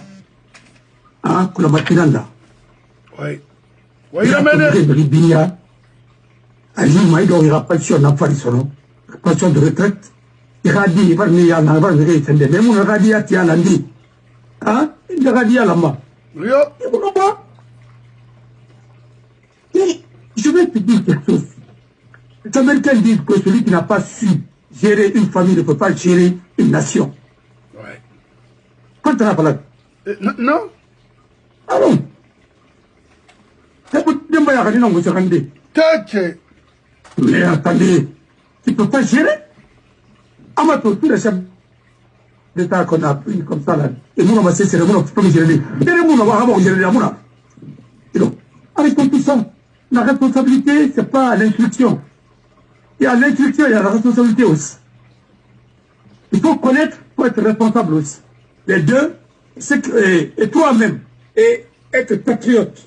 Ah, kula batiranda. Oui. Oui, amène. Binia. Ali Maïdo, il a passion à Farisono. Passion de retraite. Il a dit, il va venir à la base de Gaïtende. Même on a dit à Tialandi. Hein? Il a dit à la main. Rio. Je vais te dire quelque chose. Les Américains disent que celui qui n'a pas su gérer une famille ne peut pas gérer une nation. Ouais. Quand tu as parlé. Non. Ah non. C'est pour te dire que mais attendez, tu ne peux pas gérer. Amato, tous les chefs d'État qu'on a pris comme ça là, et nous on va cesser, nous on peut gérer. Et nous on va gérer la mouna. Arrêtons tout ça. La responsabilité, c'est pas l'instruction. Il y a l'instruction, il y a la responsabilité aussi. Il faut connaître, il faut être responsable aussi. Les deux, et toi-même, et être patriote.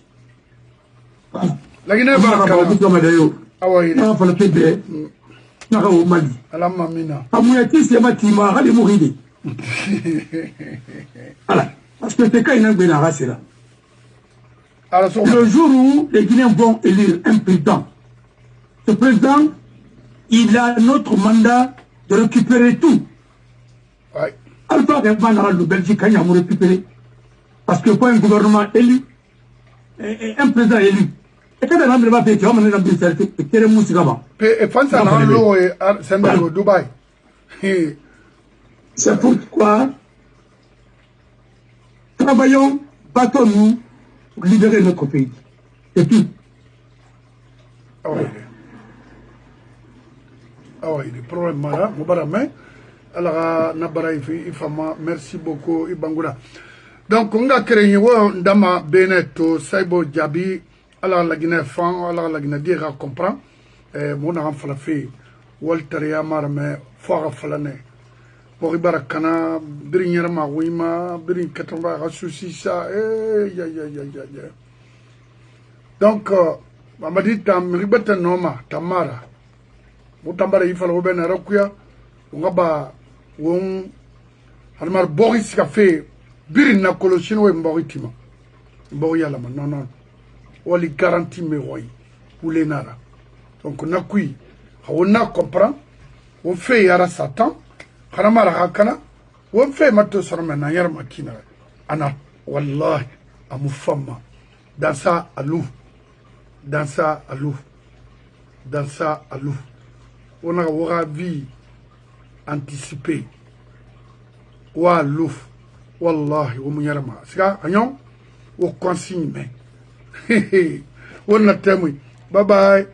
Voilà. La Guinée va ah oui. Non, faut le faire. Non, au Mali. La mamina. Amouati, c'est ma tima, allez mourir. Voilà. Parce que c'est quand il y a une race là. Le jour où les Guinéens vont élire un président, ce président, il a notre mandat de récupérer tout. Oui. Alors, le Belgique, il a récupéré. Parce que pour un gouvernement élu, un président élu, et quand on va faire, on va faire des moussicaments. Et France a un au Dubaï. C'est pourquoi travaillons, battons-nous pour libérer notre pays. C'est tout. Ah oui. Ah oui, le problème là, Moubarame. Alors, Ifama, merci beaucoup, Ibangula. Donc, on a créé Ndama Beneto, Saibo Djabi, alors la Guinée fan, alors la Guinée dira comprend. Mon enfant l'a fait Walter Yamar me fora falane Mori barakana birin yarma wima birin katamba rasusi sa ya donc mamadi tam ribata noma tamara mutambara ifala obena rakuya ngaba won harmar boris café birin na kolosino e mboritima mbori yala non wali garantie me roy ou nara donc nakui on comprend on fait yara satan kharamara hakana on fait mato sorma na yar makina ana wallahi amufamma dans ça alou on a aura vie anticipée wa louf wallahi o munyarama sika anyon o consigne on a témoin bye bye